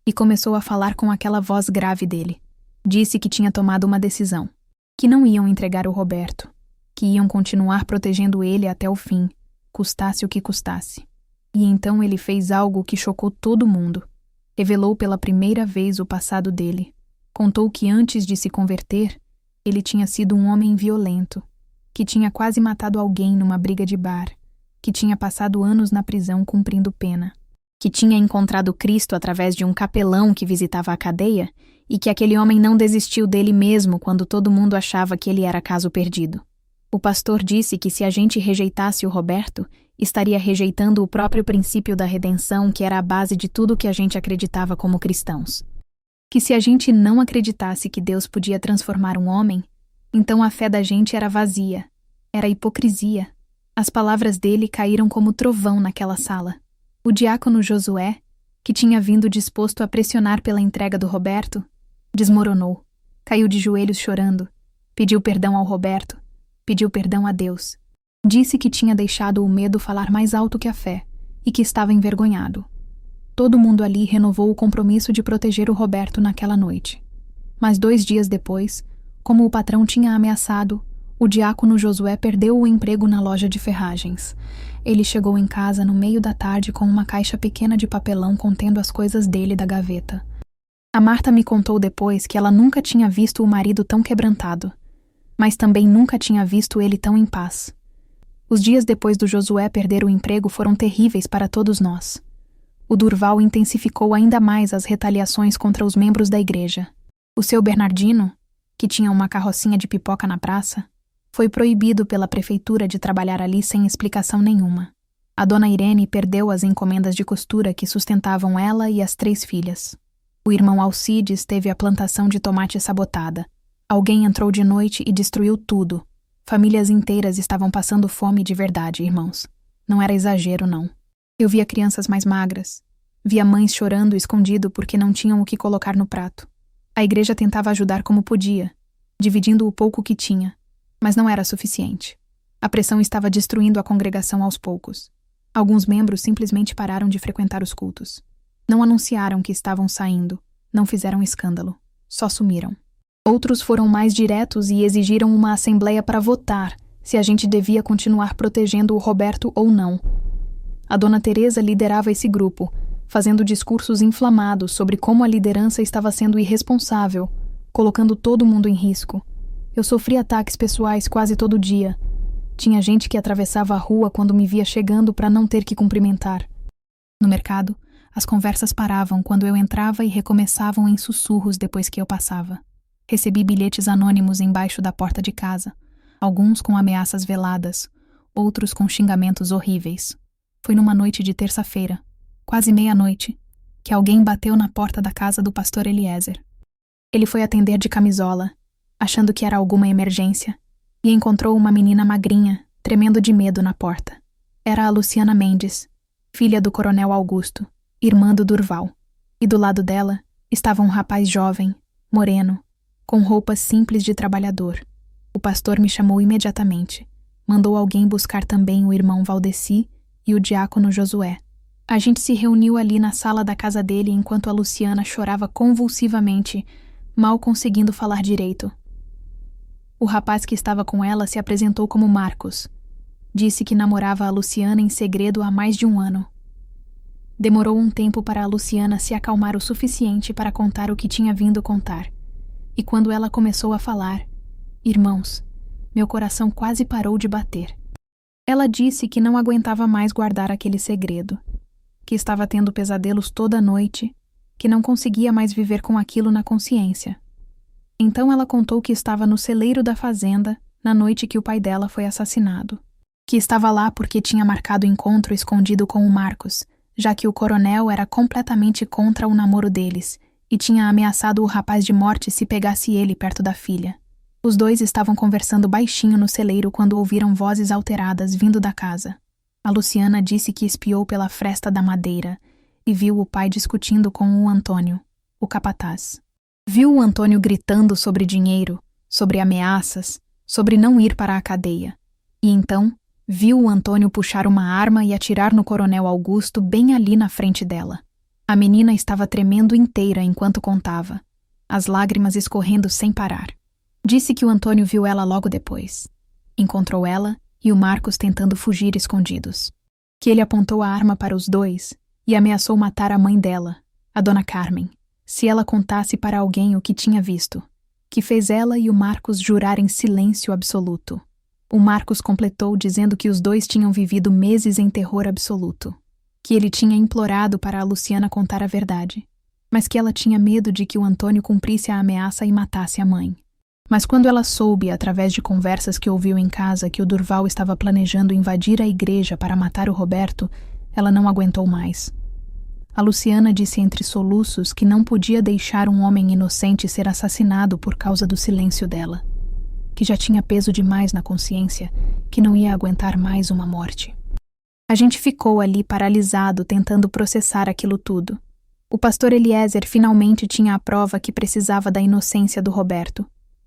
e começou a falar com aquela voz grave dele. Disse que tinha tomado uma decisão. Que não iam entregar o Roberto, que iam continuar protegendo ele até o fim, custasse o que custasse. E então ele fez algo que chocou todo mundo. Revelou pela primeira vez o passado dele. Contou que antes de se converter, ele tinha sido um homem violento, que tinha quase matado alguém numa briga de bar, que tinha passado anos na prisão cumprindo pena, que tinha encontrado Cristo através de um capelão que visitava a cadeia e que aquele homem não desistiu dele mesmo quando todo mundo achava que ele era caso perdido. O pastor disse que se a gente rejeitasse o Roberto, estaria rejeitando o próprio princípio da redenção, que era a base de tudo que a gente acreditava como cristãos. Que se a gente não acreditasse que Deus podia transformar um homem, então a fé da gente era vazia, era hipocrisia. As palavras dele caíram como trovão naquela sala. O diácono Josué, que tinha vindo disposto a pressionar pela entrega do Roberto, desmoronou, caiu de joelhos chorando, pediu perdão ao Roberto, pediu perdão a Deus. Disse que tinha deixado o medo falar mais alto que a fé e que estava envergonhado. Todo mundo ali renovou o compromisso de proteger o Roberto naquela noite. Mas 2 dias depois, como o patrão tinha ameaçado, o diácono Josué perdeu o emprego na loja de ferragens. Ele chegou em casa no meio da tarde com uma caixa pequena de papelão contendo as coisas dele da gaveta. A Marta me contou depois que ela nunca tinha visto o marido tão quebrantado, mas também nunca tinha visto ele tão em paz. Os dias depois do Josué perder o emprego foram terríveis para todos nós. O Durval intensificou ainda mais as retaliações contra os membros da igreja. O seu Bernardino, que tinha uma carrocinha de pipoca na praça, foi proibido pela prefeitura de trabalhar ali sem explicação nenhuma. A dona Irene perdeu as encomendas de costura que sustentavam ela e as 3 filhas. O irmão Alcides teve a plantação de tomate sabotada. Alguém entrou de noite e destruiu tudo. Famílias inteiras estavam passando fome de verdade, irmãos. Não era exagero, não. Eu via crianças mais magras. Via mães chorando escondido porque não tinham o que colocar no prato. A igreja tentava ajudar como podia, dividindo o pouco que tinha, mas não era suficiente. A pressão estava destruindo a congregação aos poucos. Alguns membros simplesmente pararam de frequentar os cultos. Não anunciaram que estavam saindo, não fizeram escândalo, só sumiram. Outros foram mais diretos e exigiram uma assembleia para votar se a gente devia continuar protegendo o Roberto ou não. A dona Teresa liderava esse grupo, fazendo discursos inflamados sobre como a liderança estava sendo irresponsável, colocando todo mundo em risco. Eu sofri ataques pessoais quase todo dia. Tinha gente que atravessava a rua quando me via chegando para não ter que cumprimentar. No mercado, as conversas paravam quando eu entrava e recomeçavam em sussurros depois que eu passava. Recebi bilhetes anônimos embaixo da porta de casa, alguns com ameaças veladas, outros com xingamentos horríveis. Foi numa noite de terça-feira, quase meia-noite, que alguém bateu na porta da casa do pastor Eliezer. Ele foi atender de camisola, achando que era alguma emergência, e encontrou uma menina magrinha, tremendo de medo na porta. Era a Luciana Mendes, filha do coronel Augusto, irmã do Durval, e do lado dela estava um rapaz jovem, moreno, com roupas simples de trabalhador. O pastor me chamou imediatamente. Mandou alguém buscar também o irmão Valdeci e o diácono Josué. A gente se reuniu ali na sala da casa dele enquanto a Luciana chorava convulsivamente, mal conseguindo falar direito. O rapaz que estava com ela se apresentou como Marcos. Disse que namorava a Luciana em segredo há mais de 1 ano. Demorou um tempo para a Luciana se acalmar o suficiente para contar o que tinha vindo contar. E quando ela começou a falar, irmãos, meu coração quase parou de bater. Ela disse que não aguentava mais guardar aquele segredo, que estava tendo pesadelos toda noite, que não conseguia mais viver com aquilo na consciência. Então ela contou que estava no celeiro da fazenda na noite que o pai dela foi assassinado, que estava lá porque tinha marcado encontro escondido com o Marcos, já que o coronel era completamente contra o namoro deles e tinha ameaçado o rapaz de morte se pegasse ele perto da filha. Os dois estavam conversando baixinho no celeiro quando ouviram vozes alteradas vindo da casa. A Luciana disse que espiou pela fresta da madeira e viu o pai discutindo com o Antônio, o capataz. Viu o Antônio gritando sobre dinheiro, sobre ameaças, sobre não ir para a cadeia. E então, viu o Antônio puxar uma arma e atirar no coronel Augusto bem ali na frente dela. A menina estava tremendo inteira enquanto contava, as lágrimas escorrendo sem parar. Disse que o Antônio viu ela logo depois. Encontrou ela e o Marcos tentando fugir escondidos. Que ele apontou a arma para os dois e ameaçou matar a mãe dela, a dona Carmen, se ela contasse para alguém o que tinha visto. Que fez ela e o Marcos jurarem silêncio absoluto. O Marcos completou dizendo que os dois tinham vivido meses em terror absoluto. Que ele tinha implorado para a Luciana contar a verdade, mas que ela tinha medo de que o Antônio cumprisse a ameaça e matasse a mãe. Mas quando ela soube, através de conversas que ouviu em casa, que o Durval estava planejando invadir a igreja para matar o Roberto, ela não aguentou mais. A Luciana disse entre soluços que não podia deixar um homem inocente ser assassinado por causa do silêncio dela, que já tinha peso demais na consciência, que não ia aguentar mais uma morte. A gente ficou ali paralisado tentando processar aquilo tudo. O pastor Eliezer finalmente tinha a prova que precisava da inocência do Roberto,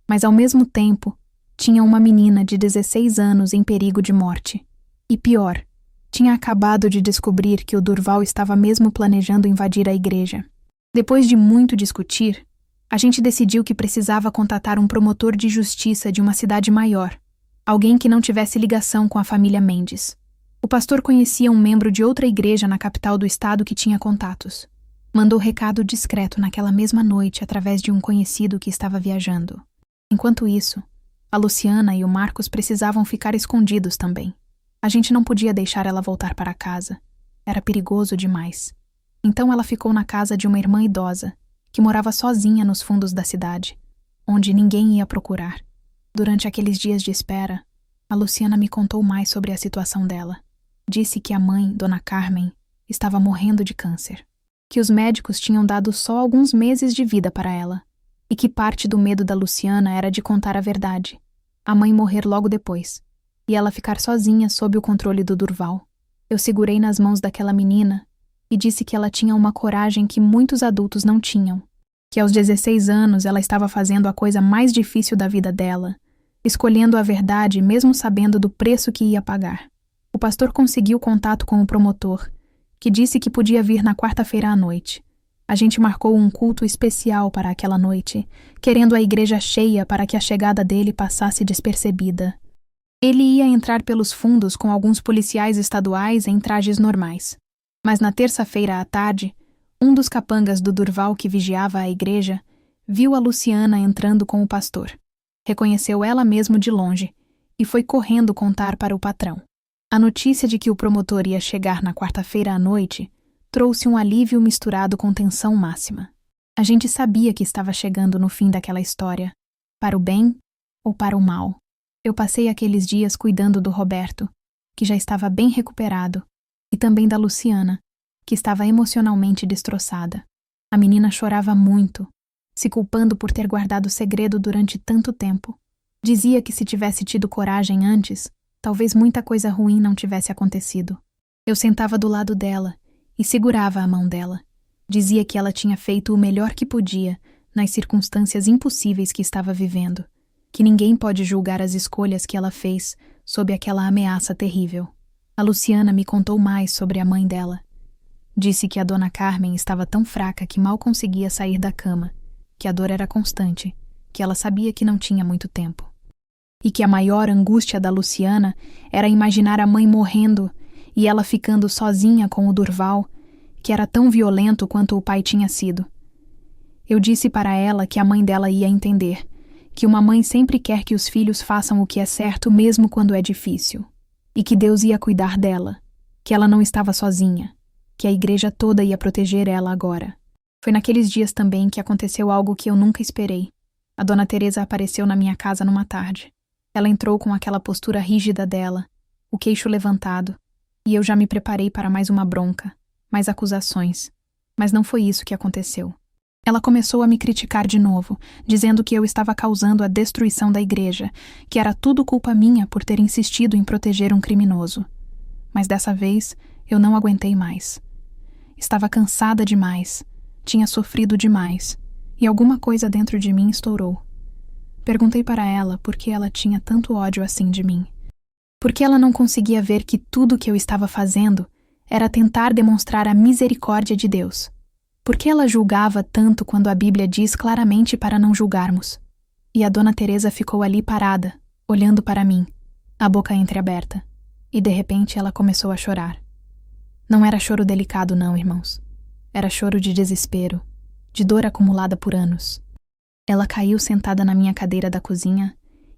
mas ao mesmo tempo tinha uma menina de 16 anos em perigo de morte. E pior, tinha acabado de descobrir que o Durval estava mesmo planejando invadir a igreja. Depois de muito discutir, a gente decidiu que precisava contatar um promotor de justiça de uma cidade maior, alguém que não tivesse ligação com a família Mendes. O pastor conhecia um membro de outra igreja na capital do estado que tinha contatos. Mandou recado discreto naquela mesma noite através de um conhecido que estava viajando. Enquanto isso, a Luciana e o Marcos precisavam ficar escondidos também. A gente não podia deixar ela voltar para casa. Era perigoso demais. Então ela ficou na casa de uma irmã idosa, que morava sozinha nos fundos da cidade, onde ninguém ia procurar. Durante aqueles dias de espera, a Luciana me contou mais sobre a situação dela. Disse que a mãe, Dona Carmen, estava morrendo de câncer, que os médicos tinham dado só alguns meses de vida para ela, e que parte do medo da Luciana era de contar a verdade, a mãe morrer logo depois, e ela ficar sozinha sob o controle do Durval. Eu segurei nas mãos daquela menina e disse que ela tinha uma coragem que muitos adultos não tinham, que aos 16 anos ela estava fazendo a coisa mais difícil da vida dela, escolhendo a verdade mesmo sabendo do preço que ia pagar. O pastor conseguiu contato com o promotor, que disse que podia vir na quarta-feira à noite. A gente marcou um culto especial para aquela noite, querendo a igreja cheia para que a chegada dele passasse despercebida. Ele ia entrar pelos fundos com alguns policiais estaduais em trajes normais. Mas na terça-feira à tarde, um dos capangas do Durval que vigiava a igreja viu a Luciana entrando com o pastor. Reconheceu ela mesmo de longe e foi correndo contar para o patrão. A notícia de que o promotor ia chegar na quarta-feira à noite trouxe um alívio misturado com tensão máxima. A gente sabia que estava chegando no fim daquela história, para o bem ou para o mal. Eu passei aqueles dias cuidando do Roberto, que já estava bem recuperado, e também da Luciana, que estava emocionalmente destroçada. A menina chorava muito, se culpando por ter guardado o segredo durante tanto tempo. Dizia que se tivesse tido coragem antes, talvez muita coisa ruim não tivesse acontecido. Eu sentava do lado dela e segurava a mão dela. Dizia que ela tinha feito o melhor que podia nas circunstâncias impossíveis que estava vivendo, que ninguém pode julgar as escolhas que ela fez sob aquela ameaça terrível. A Luciana me contou mais sobre a mãe dela. Disse que a Dona Carmen estava tão fraca que mal conseguia sair da cama, que a dor era constante, que ela sabia que não tinha muito tempo. E que a maior angústia da Luciana era imaginar a mãe morrendo e ela ficando sozinha com o Durval, que era tão violento quanto o pai tinha sido. Eu disse para ela que a mãe dela ia entender, que uma mãe sempre quer que os filhos façam o que é certo mesmo quando é difícil, e que Deus ia cuidar dela, que ela não estava sozinha, que a igreja toda ia proteger ela agora. Foi naqueles dias também que aconteceu algo que eu nunca esperei. A Dona Teresa apareceu na minha casa numa tarde. Ela entrou com aquela postura rígida dela, o queixo levantado, e eu já me preparei para mais uma bronca, mais acusações. Mas não foi isso que aconteceu. Ela começou a me criticar de novo, dizendo que eu estava causando a destruição da igreja, que era tudo culpa minha por ter insistido em proteger um criminoso. Mas dessa vez, eu não aguentei mais. Estava cansada demais, tinha sofrido demais, e alguma coisa dentro de mim estourou. Perguntei para ela por que ela tinha tanto ódio assim de mim. Por que ela não conseguia ver que tudo o que eu estava fazendo era tentar demonstrar a misericórdia de Deus? Por que ela julgava tanto quando a Bíblia diz claramente para não julgarmos? E a Dona Teresa ficou ali parada, olhando para mim, a boca entreaberta, e de repente ela começou a chorar. Não era choro delicado não, irmãos. Era choro de desespero, de dor acumulada por anos. Ela caiu sentada na minha cadeira da cozinha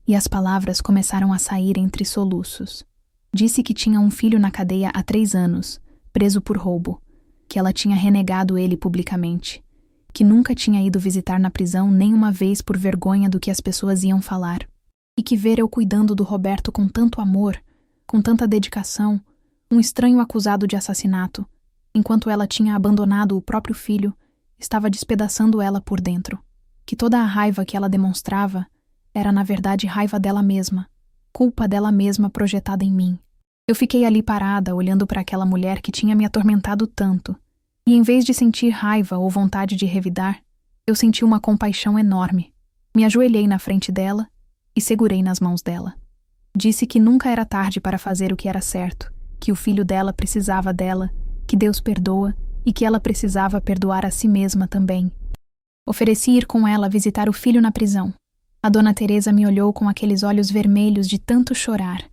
e as palavras começaram a sair entre soluços. Disse que tinha um filho na cadeia há 3 anos, preso por roubo, que ela tinha renegado ele publicamente, que nunca tinha ido visitar na prisão nem uma vez por vergonha do que as pessoas iam falar, e que ver eu cuidando do Roberto com tanto amor, com tanta dedicação, um estranho acusado de assassinato, enquanto ela tinha abandonado o próprio filho, estava despedaçando ela por dentro. Que toda a raiva que ela demonstrava era na verdade raiva dela mesma, culpa dela mesma projetada em mim. Eu fiquei ali parada, olhando para aquela mulher que tinha me atormentado tanto, e em vez de sentir raiva ou vontade de revidar, eu senti uma compaixão enorme. Me ajoelhei na frente dela e segurei nas mãos dela. Disse que nunca era tarde para fazer o que era certo, que o filho dela precisava dela, que Deus perdoa e que ela precisava perdoar a si mesma também. Ofereci ir com ela visitar o filho na prisão. A Dona Teresa me olhou com aqueles olhos vermelhos de tanto chorar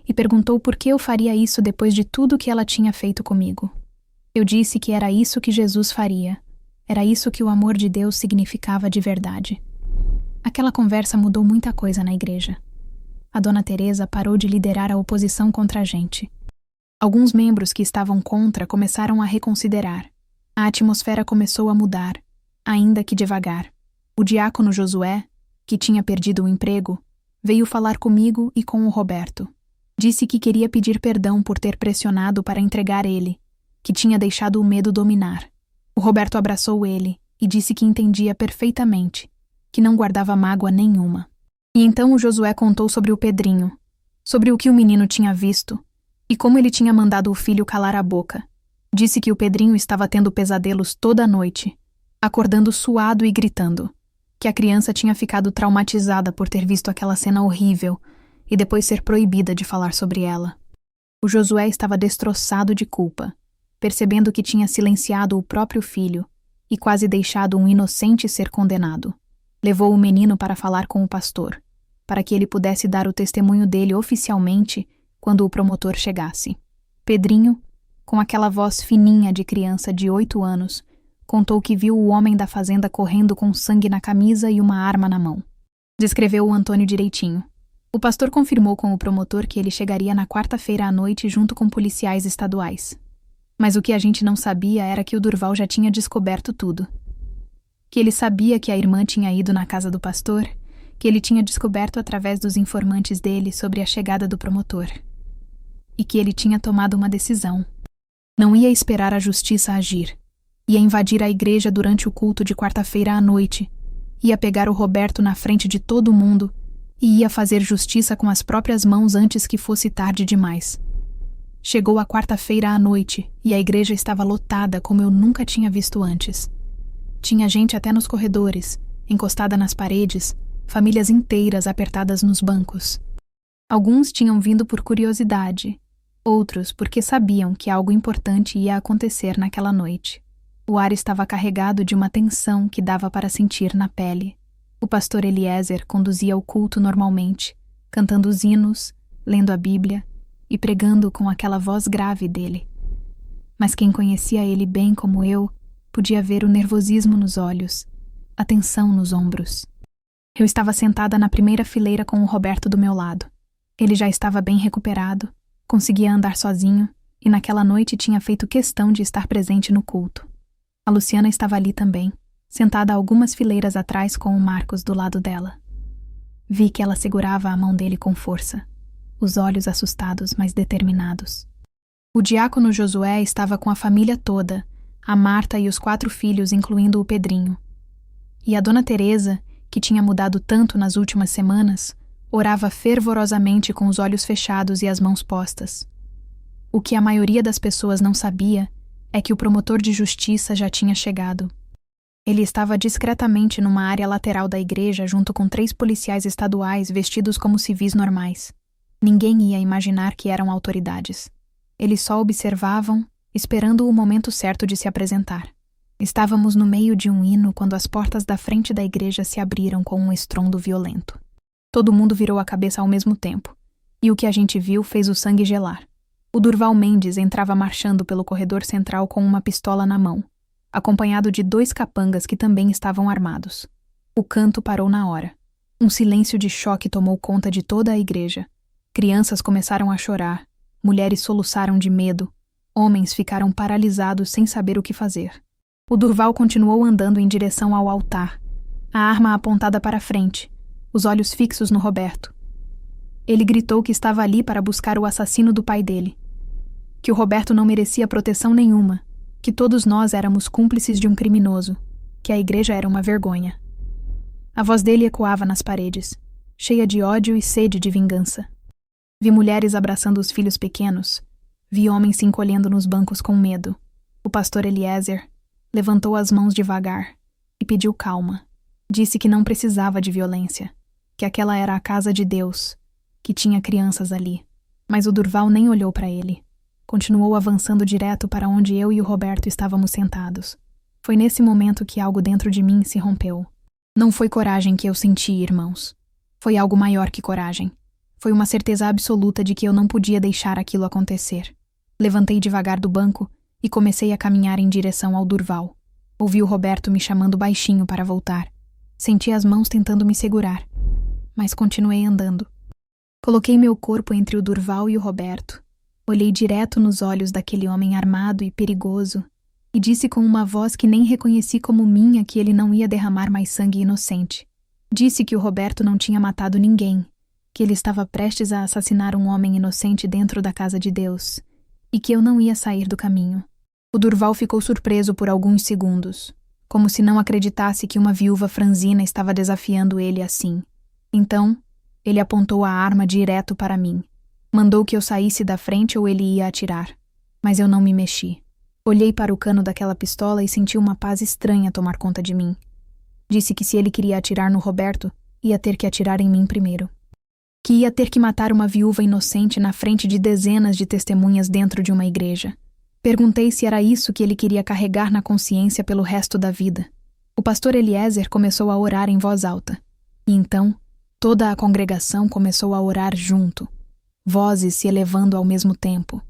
e perguntou por que eu faria isso depois de tudo que ela tinha feito comigo. Eu disse que era isso que Jesus faria. Era isso que o amor de Deus significava de verdade. Aquela conversa mudou muita coisa na igreja. A Dona Teresa parou de liderar a oposição contra a gente. Alguns membros que estavam contra começaram a reconsiderar. A atmosfera começou a mudar, ainda que devagar. O diácono Josué, que tinha perdido o emprego, veio falar comigo e com o Roberto. Disse que queria pedir perdão por ter pressionado para entregar ele, que tinha deixado o medo dominar. O Roberto abraçou ele e disse que entendia perfeitamente, que não guardava mágoa nenhuma. E então o Josué contou sobre o Pedrinho, sobre o que o menino tinha visto e como ele tinha mandado o filho calar a boca. Disse que o Pedrinho estava tendo pesadelos toda a noite, acordando suado e gritando, que a criança tinha ficado traumatizada por ter visto aquela cena horrível e depois ser proibida de falar sobre ela. O Josué estava destroçado de culpa, percebendo que tinha silenciado o próprio filho e quase deixado um inocente ser condenado. Levou o menino para falar com o pastor, para que ele pudesse dar o testemunho dele oficialmente quando o promotor chegasse. Pedrinho, com aquela voz fininha de criança de 8 anos, contou que viu o homem da fazenda correndo com sangue na camisa e uma arma na mão. Descreveu o Antônio direitinho. O pastor confirmou com o promotor que ele chegaria na quarta-feira à noite junto com policiais estaduais. Mas o que a gente não sabia era que o Durval já tinha descoberto tudo. Que ele sabia que a irmã tinha ido na casa do pastor, que ele tinha descoberto através dos informantes dele sobre a chegada do promotor. E que ele tinha tomado uma decisão. Não ia esperar a justiça agir. Ia invadir a igreja durante o culto de quarta-feira à noite. Ia pegar o Roberto na frente de todo mundo e ia fazer justiça com as próprias mãos antes que fosse tarde demais. Chegou a quarta-feira à noite e a igreja estava lotada como eu nunca tinha visto antes. Tinha gente até nos corredores, encostada nas paredes, famílias inteiras apertadas nos bancos. Alguns tinham vindo por curiosidade, outros porque sabiam que algo importante ia acontecer naquela noite. O ar estava carregado de uma tensão que dava para sentir na pele. O pastor Eliezer conduzia o culto normalmente, cantando os hinos, lendo a Bíblia e pregando com aquela voz grave dele. Mas quem conhecia ele bem como eu podia ver o nervosismo nos olhos, a tensão nos ombros. Eu estava sentada na primeira fileira com o Roberto do meu lado. Ele já estava bem recuperado, conseguia andar sozinho e naquela noite tinha feito questão de estar presente no culto. A Luciana estava ali também, sentada algumas fileiras atrás com o Marcos do lado dela. Vi que ela segurava a mão dele com força, os olhos assustados, mas determinados. O diácono Josué estava com a família toda, a Marta e os 4 filhos, incluindo o Pedrinho. E a dona Teresa, que tinha mudado tanto nas últimas semanas, orava fervorosamente com os olhos fechados e as mãos postas. O que a maioria das pessoas não sabia é que o promotor de justiça já tinha chegado. Ele estava discretamente numa área lateral da igreja junto com 3 policiais estaduais vestidos como civis normais. Ninguém ia imaginar que eram autoridades. Eles só observavam, esperando o momento certo de se apresentar. Estávamos no meio de um hino quando as portas da frente da igreja se abriram com um estrondo violento. Todo mundo virou a cabeça ao mesmo tempo, e o que a gente viu fez o sangue gelar. O Durval Mendes entrava marchando pelo corredor central com uma pistola na mão, acompanhado de 2 capangas que também estavam armados. O canto parou na hora. Um silêncio de choque tomou conta de toda a igreja. Crianças começaram a chorar, mulheres soluçaram de medo, homens ficaram paralisados sem saber o que fazer. O Durval continuou andando em direção ao altar, a arma apontada para a frente, os olhos fixos no Roberto. Ele gritou que estava ali para buscar o assassino do pai dele, que o Roberto não merecia proteção nenhuma, que todos nós éramos cúmplices de um criminoso, que a igreja era uma vergonha. A voz dele ecoava nas paredes, cheia de ódio e sede de vingança. Vi mulheres abraçando os filhos pequenos, vi homens se encolhendo nos bancos com medo. O pastor Eliezer levantou as mãos devagar e pediu calma. Disse que não precisava de violência, que aquela era a casa de Deus, que tinha crianças ali. Mas o Durval nem olhou para ele. Continuou avançando direto para onde eu e o Roberto estávamos sentados. Foi nesse momento que algo dentro de mim se rompeu. Não foi coragem que eu senti, irmãos. Foi algo maior que coragem. Foi uma certeza absoluta de que eu não podia deixar aquilo acontecer. Levantei devagar do banco e comecei a caminhar em direção ao Durval. Ouvi o Roberto me chamando baixinho para voltar. Senti as mãos tentando me segurar, mas continuei andando. Coloquei meu corpo entre o Durval e o Roberto. Olhei direto nos olhos daquele homem armado e perigoso e disse com uma voz que nem reconheci como minha que ele não ia derramar mais sangue inocente. Disse que o Roberto não tinha matado ninguém, que ele estava prestes a assassinar um homem inocente dentro da casa de Deus e que eu não ia sair do caminho. O Durval ficou surpreso por alguns segundos, como se não acreditasse que uma viúva franzina estava desafiando ele assim. Então, ele apontou a arma direto para mim. Mandou que eu saísse da frente ou ele ia atirar. Mas eu não me mexi. Olhei para o cano daquela pistola e senti uma paz estranha tomar conta de mim. Disse que se ele queria atirar no Roberto, ia ter que atirar em mim primeiro. Que ia ter que matar uma viúva inocente na frente de dezenas de testemunhas dentro de uma igreja. Perguntei se era isso que ele queria carregar na consciência pelo resto da vida. O pastor Eliezer começou a orar em voz alta. E então, toda a congregação começou a orar junto, vozes se elevando ao mesmo tempo,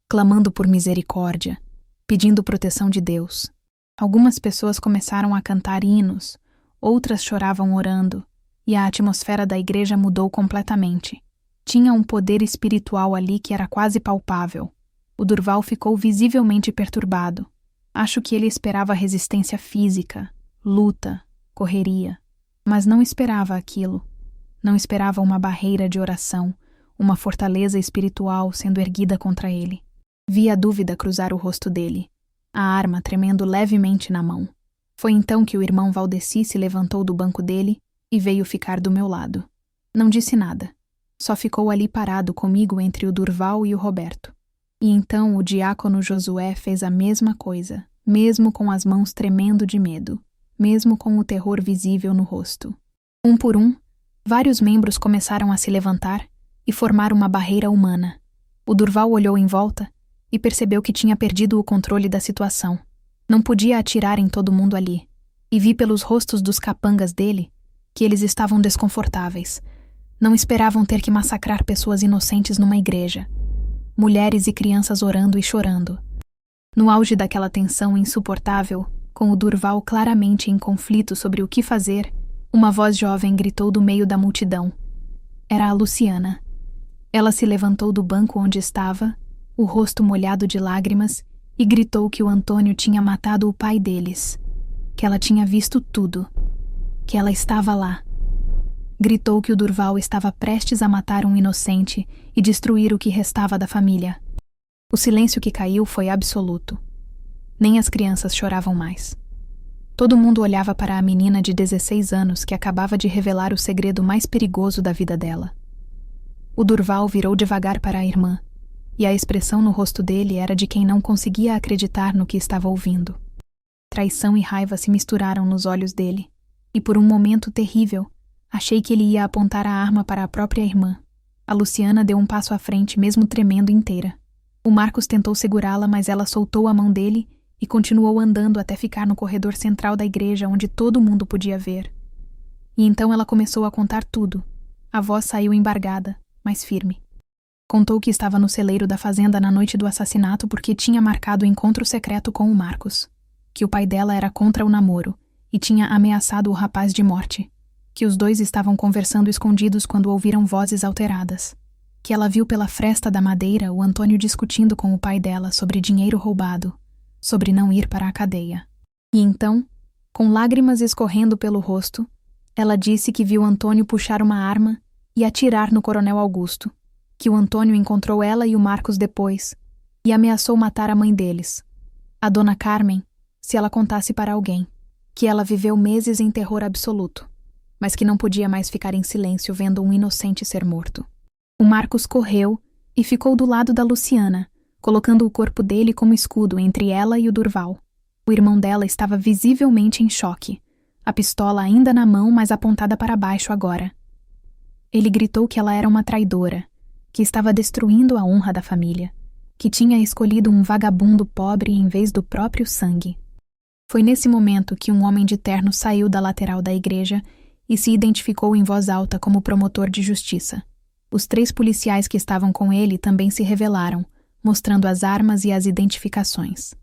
clamando por misericórdia, pedindo proteção de Deus. Algumas pessoas começaram a cantar hinos, outras choravam orando, e a atmosfera da igreja mudou completamente. Tinha um poder espiritual ali que era quase palpável. O Durval ficou visivelmente perturbado. Acho que ele esperava resistência física, luta, correria. Mas não esperava aquilo. Não esperava uma barreira de oração, uma fortaleza espiritual sendo erguida contra ele. Vi a dúvida cruzar o rosto dele, a arma tremendo levemente na mão. Foi então que o irmão Valdeci se levantou do banco dele e veio ficar do meu lado. Não disse nada. Só ficou ali parado comigo entre o Durval e o Roberto. E então o diácono Josué fez a mesma coisa, mesmo com as mãos tremendo de medo, mesmo com o terror visível no rosto. Um por um, vários membros começaram a se levantar e formar uma barreira humana. O Durval olhou em volta e percebeu que tinha perdido o controle da situação. Não podia atirar em todo mundo ali. E vi pelos rostos dos capangas dele que eles estavam desconfortáveis. Não esperavam ter que massacrar pessoas inocentes numa igreja. Mulheres e crianças orando e chorando. No auge daquela tensão insuportável, com o Durval claramente em conflito sobre o que fazer, uma voz jovem gritou do meio da multidão. Era a Luciana. Ela se levantou do banco onde estava, o rosto molhado de lágrimas, e gritou que o Antônio tinha matado o pai deles, que ela tinha visto tudo, que ela estava lá. Gritou que o Durval estava prestes a matar um inocente e destruir o que restava da família. O silêncio que caiu foi absoluto. Nem as crianças choravam mais. Todo mundo olhava para a menina de 16 anos que acabava de revelar o segredo mais perigoso da vida dela. O Durval virou devagar para a irmã, e a expressão no rosto dele era de quem não conseguia acreditar no que estava ouvindo. Traição e raiva se misturaram nos olhos dele, e por um momento terrível, achei que ele ia apontar a arma para a própria irmã. A Luciana deu um passo à frente, mesmo tremendo inteira. O Marcos tentou segurá-la, mas ela soltou a mão dele e continuou andando até ficar no corredor central da igreja, onde todo mundo podia ver. E então ela começou a contar tudo. A voz saiu embargada, mas firme. Contou que estava no celeiro da fazenda na noite do assassinato porque tinha marcado o encontro secreto com o Marcos, que o pai dela era contra o namoro e tinha ameaçado o rapaz de morte, que os dois estavam conversando escondidos quando ouviram vozes alteradas, que ela viu pela fresta da madeira o Antônio discutindo com o pai dela sobre dinheiro roubado, sobre não ir para a cadeia. E então, com lágrimas escorrendo pelo rosto, ela disse que viu Antônio puxar uma arma e atirar no Coronel Augusto, que o Antônio encontrou ela e o Marcos depois e ameaçou matar a mãe deles, a dona Carmen, se ela contasse para alguém, que ela viveu meses em terror absoluto, mas que não podia mais ficar em silêncio vendo um inocente ser morto. O Marcos correu e ficou do lado da Luciana, colocando o corpo dele como escudo entre ela e o Durval. O irmão dela estava visivelmente em choque, a pistola ainda na mão, mas apontada para baixo agora. Ele gritou que ela era uma traidora, que estava destruindo a honra da família, que tinha escolhido um vagabundo pobre em vez do próprio sangue. Foi nesse momento que um homem de terno saiu da lateral da igreja e se identificou em voz alta como promotor de justiça. Os 3 policiais que estavam com ele também se revelaram, mostrando as armas e as identificações.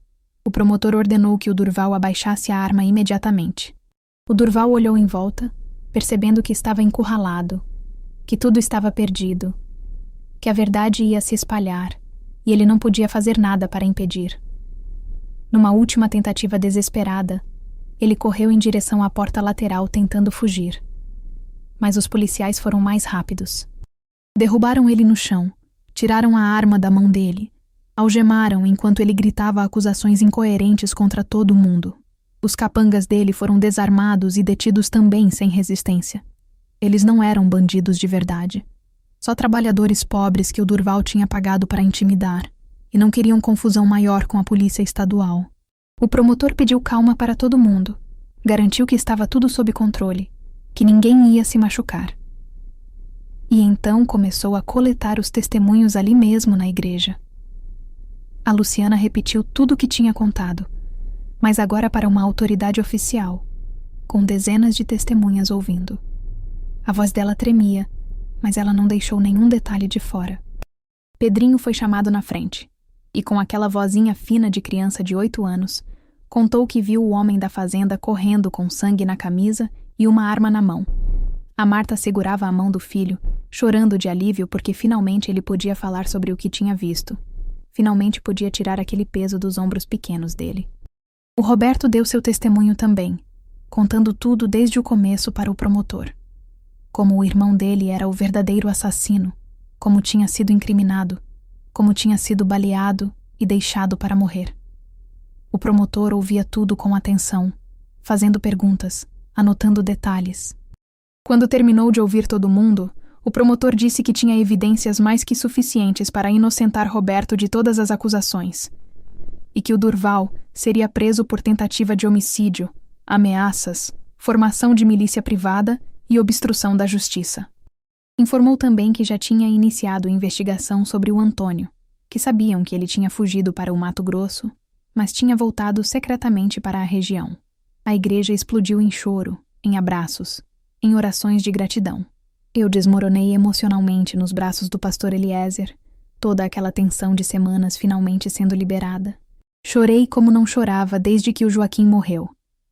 O promotor ordenou que o Durval abaixasse a arma imediatamente. O Durval olhou em volta, percebendo que estava encurralado, que tudo estava perdido, que a verdade ia se espalhar, e ele não podia fazer nada para impedir. Numa última tentativa desesperada, ele correu em direção à porta lateral tentando fugir. Mas os policiais foram mais rápidos. Derrubaram ele no chão, tiraram a arma da mão dele, algemaram enquanto ele gritava acusações incoerentes contra todo mundo. Os capangas dele foram desarmados e detidos também sem resistência. Eles não eram bandidos de verdade. Só trabalhadores pobres que o Durval tinha pagado para intimidar, e não queriam confusão maior com a polícia estadual. O promotor pediu calma para todo mundo, garantiu que estava tudo sob controle, que ninguém ia se machucar. E então começou a coletar os testemunhos ali mesmo na igreja. A Luciana repetiu tudo o que tinha contado, mas agora para uma autoridade oficial, com dezenas de testemunhas ouvindo. A voz dela tremia, mas ela não deixou nenhum detalhe de fora. Pedrinho foi chamado na frente, e com aquela vozinha fina de criança de 8 anos, contou que viu o homem da fazenda correndo com sangue na camisa e uma arma na mão. A Marta segurava a mão do filho, chorando de alívio porque finalmente ele podia falar sobre o que tinha visto. Finalmente podia tirar aquele peso dos ombros pequenos dele. O Roberto deu seu testemunho também, contando tudo desde o começo para o promotor. Como o irmão dele era o verdadeiro assassino, como tinha sido incriminado, como tinha sido baleado e deixado para morrer. O promotor ouvia tudo com atenção, fazendo perguntas, anotando detalhes. Quando terminou de ouvir todo mundo, o promotor disse que tinha evidências mais que suficientes para inocentar Roberto de todas as acusações, e que o Durval seria preso por tentativa de homicídio, ameaças, formação de milícia privada e obstrução da justiça. Informou também que já tinha iniciado investigação sobre o Antônio, que sabiam que ele tinha fugido para o Mato Grosso, mas tinha voltado secretamente para a região. A igreja explodiu em choro, em abraços, em orações de gratidão. Eu desmoronei emocionalmente nos braços do pastor Eliezer, toda aquela tensão de semanas finalmente sendo liberada. Chorei como não chorava desde que o Joaquim morreu,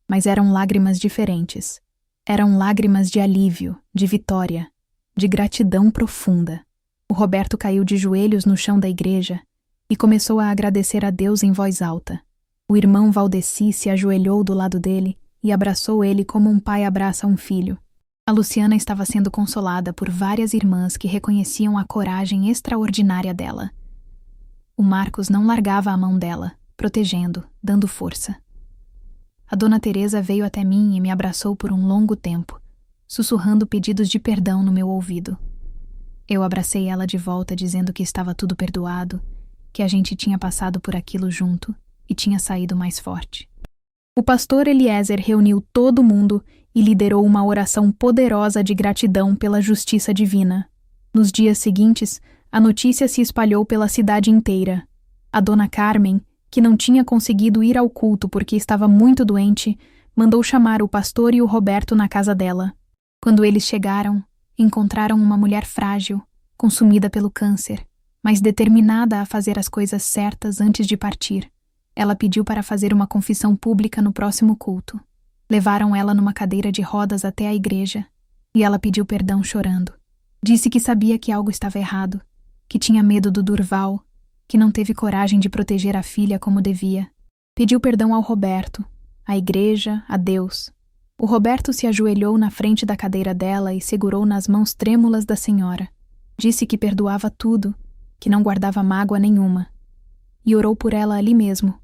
mas eram lágrimas diferentes. Eram lágrimas de alívio, de vitória, de gratidão profunda. O Roberto caiu de joelhos no chão da igreja e começou a agradecer a Deus em voz alta. O irmão Valdeci se ajoelhou do lado dele e abraçou ele como um pai abraça um filho. A Luciana estava sendo consolada por várias irmãs que reconheciam a coragem extraordinária dela. O Marcos não largava a mão dela, protegendo, dando força. A Dona Teresa veio até mim e me abraçou por um longo tempo, sussurrando pedidos de perdão no meu ouvido. Eu abracei ela de volta dizendo que estava tudo perdoado, que a gente tinha passado por aquilo junto e tinha saído mais forte. O pastor Eliezer reuniu todo mundo e liderou uma oração poderosa de gratidão pela justiça divina. Nos dias seguintes, a notícia se espalhou pela cidade inteira. A Dona Carmen, que não tinha conseguido ir ao culto porque estava muito doente, mandou chamar o pastor e o Roberto na casa dela. Quando eles chegaram, encontraram uma mulher frágil, consumida pelo câncer, mas determinada a fazer as coisas certas antes de partir. Ela pediu para fazer uma confissão pública no próximo culto. Levaram ela numa cadeira de rodas até a igreja, e ela pediu perdão chorando. Disse que sabia que algo estava errado, que tinha medo do Durval, que não teve coragem de proteger a filha como devia. Pediu perdão ao Roberto, à igreja, a Deus. O Roberto se ajoelhou na frente da cadeira dela e segurou nas mãos trêmulas da senhora. Disse que perdoava tudo, que não guardava mágoa nenhuma. E orou por ela ali mesmo,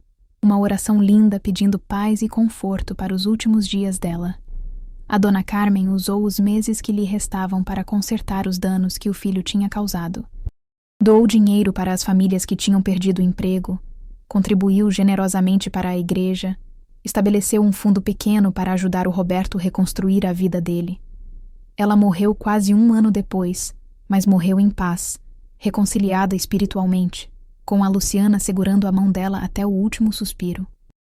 uma oração linda pedindo paz e conforto para os últimos dias dela. A Dona Carmen usou os meses que lhe restavam para consertar os danos que o filho tinha causado. Doou dinheiro para as famílias que tinham perdido o emprego, contribuiu generosamente para a igreja, estabeleceu um fundo pequeno para ajudar o Roberto a reconstruir a vida dele. Ela morreu quase 1 ano depois, mas morreu em paz, reconciliada espiritualmente, com a Luciana segurando a mão dela até o último suspiro.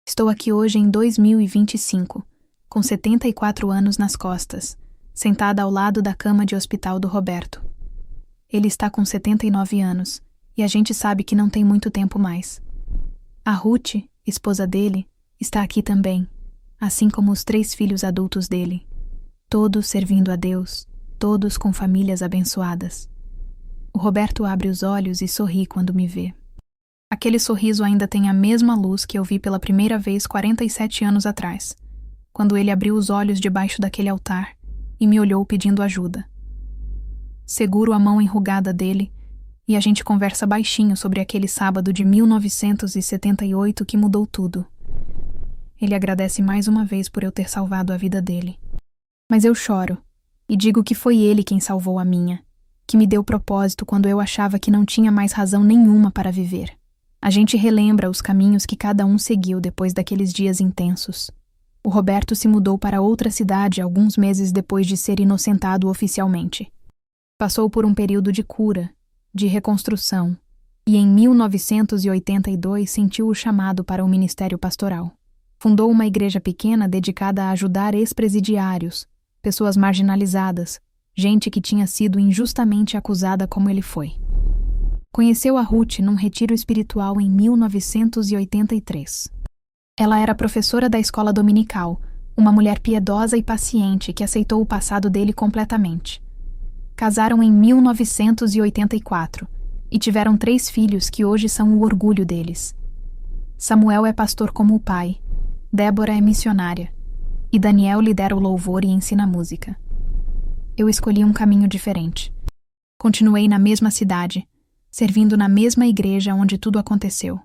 Estou aqui hoje em 2025, com 74 anos nas costas, sentada ao lado da cama de hospital do Roberto. Ele está com 79 anos, e a gente sabe que não tem muito tempo mais. A Ruth, esposa dele, está aqui também, assim como os 3 filhos adultos dele. Todos servindo a Deus, todos com famílias abençoadas. O Roberto abre os olhos e sorri quando me vê. Aquele sorriso ainda tem a mesma luz que eu vi pela primeira vez 47 anos atrás, quando ele abriu os olhos debaixo daquele altar e me olhou pedindo ajuda. Seguro a mão enrugada dele e a gente conversa baixinho sobre aquele sábado de 1978 que mudou tudo. Ele agradece mais uma vez por eu ter salvado a vida dele. Mas eu choro e digo que foi ele quem salvou a minha, que me deu propósito quando eu achava que não tinha mais razão nenhuma para viver. A gente relembra os caminhos que cada um seguiu depois daqueles dias intensos. O Roberto se mudou para outra cidade alguns meses depois de ser inocentado oficialmente. Passou por um período de cura, de reconstrução, e em 1982 sentiu o chamado para o ministério pastoral. Fundou uma igreja pequena dedicada a ajudar ex-presidiários, pessoas marginalizadas, gente que tinha sido injustamente acusada como ele foi. Conheceu a Ruth num retiro espiritual em 1983. Ela era professora da escola dominical, uma mulher piedosa e paciente que aceitou o passado dele completamente. Casaram em 1984 e tiveram 3 filhos que hoje são o orgulho deles. Samuel é pastor como o pai, Débora é missionária e Daniel lidera o louvor e ensina música. Eu escolhi um caminho diferente. Continuei na mesma cidade, servindo na mesma igreja onde tudo aconteceu.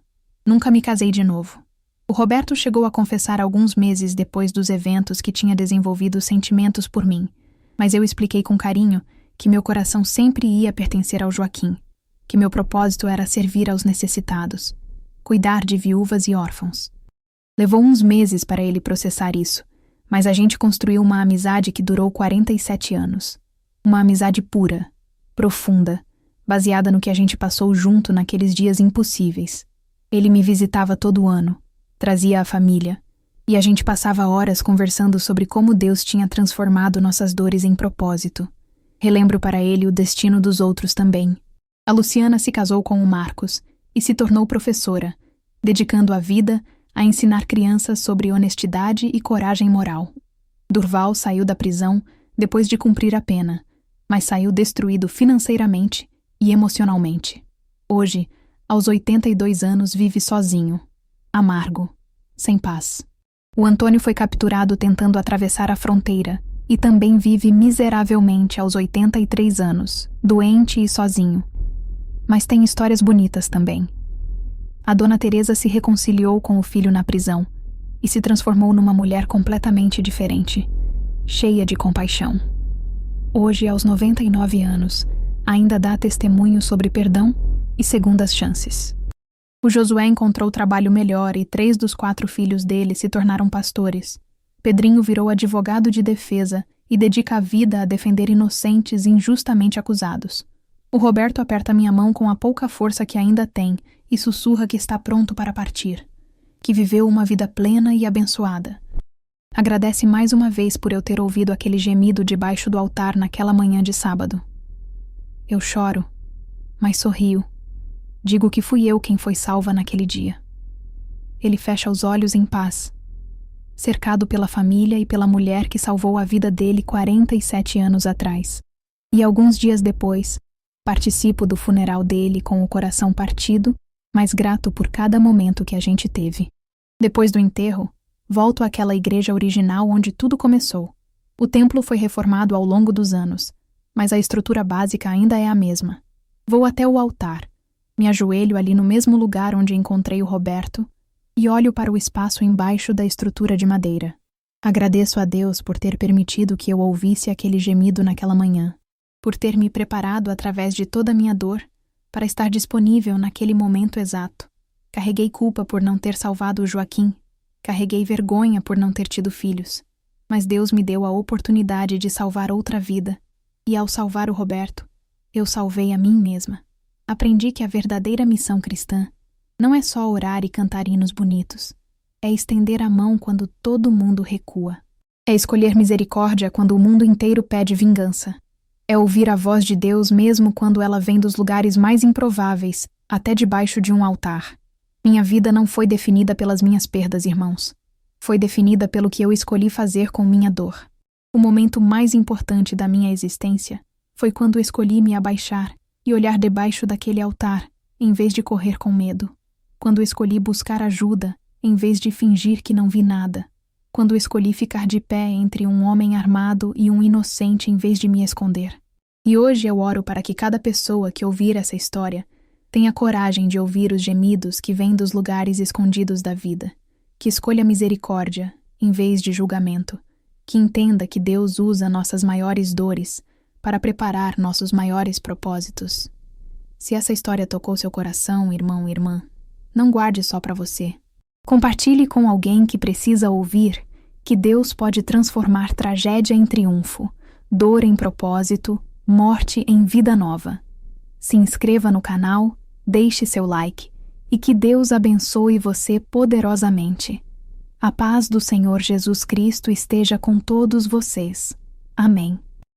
Nunca me casei de novo. O Roberto chegou a confessar alguns meses depois dos eventos que tinha desenvolvido sentimentos por mim, mas eu expliquei com carinho que meu coração sempre ia pertencer ao Joaquim, que meu propósito era servir aos necessitados, cuidar de viúvas e órfãos. Levou uns meses para ele processar isso, mas a gente construiu uma amizade que durou 47 anos. Uma amizade pura, profunda, baseada no que a gente passou junto naqueles dias impossíveis. Ele me visitava todo ano, trazia a família, e a gente passava horas conversando sobre como Deus tinha transformado nossas dores em propósito. Relembro para ele o destino dos outros também. A Luciana se casou com o Marcos e se tornou professora, dedicando a vida a ensinar crianças sobre honestidade e coragem moral. Durval saiu da prisão depois de cumprir a pena, mas saiu destruído financeiramente e emocionalmente. Hoje, aos 82 anos, vive sozinho, amargo, sem paz. O Antônio foi capturado tentando atravessar a fronteira e também vive miseravelmente aos 83 anos, doente e sozinho. Mas tem histórias bonitas também. A Dona Teresa se reconciliou com o filho na prisão e se transformou numa mulher completamente diferente, cheia de compaixão. Hoje, aos 99 anos, ainda dá testemunho sobre perdão e segundas chances. O Josué encontrou trabalho melhor e 3 dos 4 filhos dele se tornaram pastores. Pedrinho virou advogado de defesa e dedica a vida a defender inocentes injustamente acusados. O Roberto aperta minha mão com a pouca força que ainda tem e sussurra que está pronto para partir, que viveu uma vida plena e abençoada. Agradece mais uma vez por eu ter ouvido aquele gemido debaixo do altar naquela manhã de sábado. Eu choro, mas sorrio. Digo que fui eu quem foi salva naquele dia. Ele fecha os olhos em paz, cercado pela família e pela mulher que salvou a vida dele 47 anos atrás. E alguns dias depois, participo do funeral dele com o coração partido, mas grato por cada momento que a gente teve. Depois do enterro, volto àquela igreja original onde tudo começou. O templo foi reformado ao longo dos anos, mas a estrutura básica ainda é a mesma. Vou até o altar, me ajoelho ali no mesmo lugar onde encontrei o Roberto e olho para o espaço embaixo da estrutura de madeira. Agradeço a Deus por ter permitido que eu ouvisse aquele gemido naquela manhã, por ter me preparado através de toda a minha dor para estar disponível naquele momento exato. Carreguei culpa por não ter salvado o Joaquim, carreguei vergonha por não ter tido filhos, mas Deus me deu a oportunidade de salvar outra vida, e ao salvar o Roberto, eu salvei a mim mesma. Aprendi que a verdadeira missão cristã não é só orar e cantar hinos bonitos, é estender a mão quando todo mundo recua. É escolher misericórdia quando o mundo inteiro pede vingança. É ouvir a voz de Deus mesmo quando ela vem dos lugares mais improváveis, até debaixo de um altar. Minha vida não foi definida pelas minhas perdas, irmãos. Foi definida pelo que eu escolhi fazer com minha dor. O momento mais importante da minha existência foi quando escolhi me abaixar e olhar debaixo daquele altar, em vez de correr com medo. Quando escolhi buscar ajuda, em vez de fingir que não vi nada. Quando escolhi ficar de pé entre um homem armado e um inocente em vez de me esconder. E hoje eu oro para que cada pessoa que ouvir essa história tenha coragem de ouvir os gemidos que vêm dos lugares escondidos da vida, que escolha misericórdia, em vez de julgamento, que entenda que Deus usa nossas maiores dores para preparar nossos maiores propósitos. Se essa história tocou seu coração, irmão e irmã, não guarde só para você. Compartilhe com alguém que precisa ouvir que Deus pode transformar tragédia em triunfo, dor em propósito, morte em vida nova. Se inscreva no canal, deixe seu like e que Deus abençoe você poderosamente. A paz do Senhor Jesus Cristo esteja com todos vocês. Amém.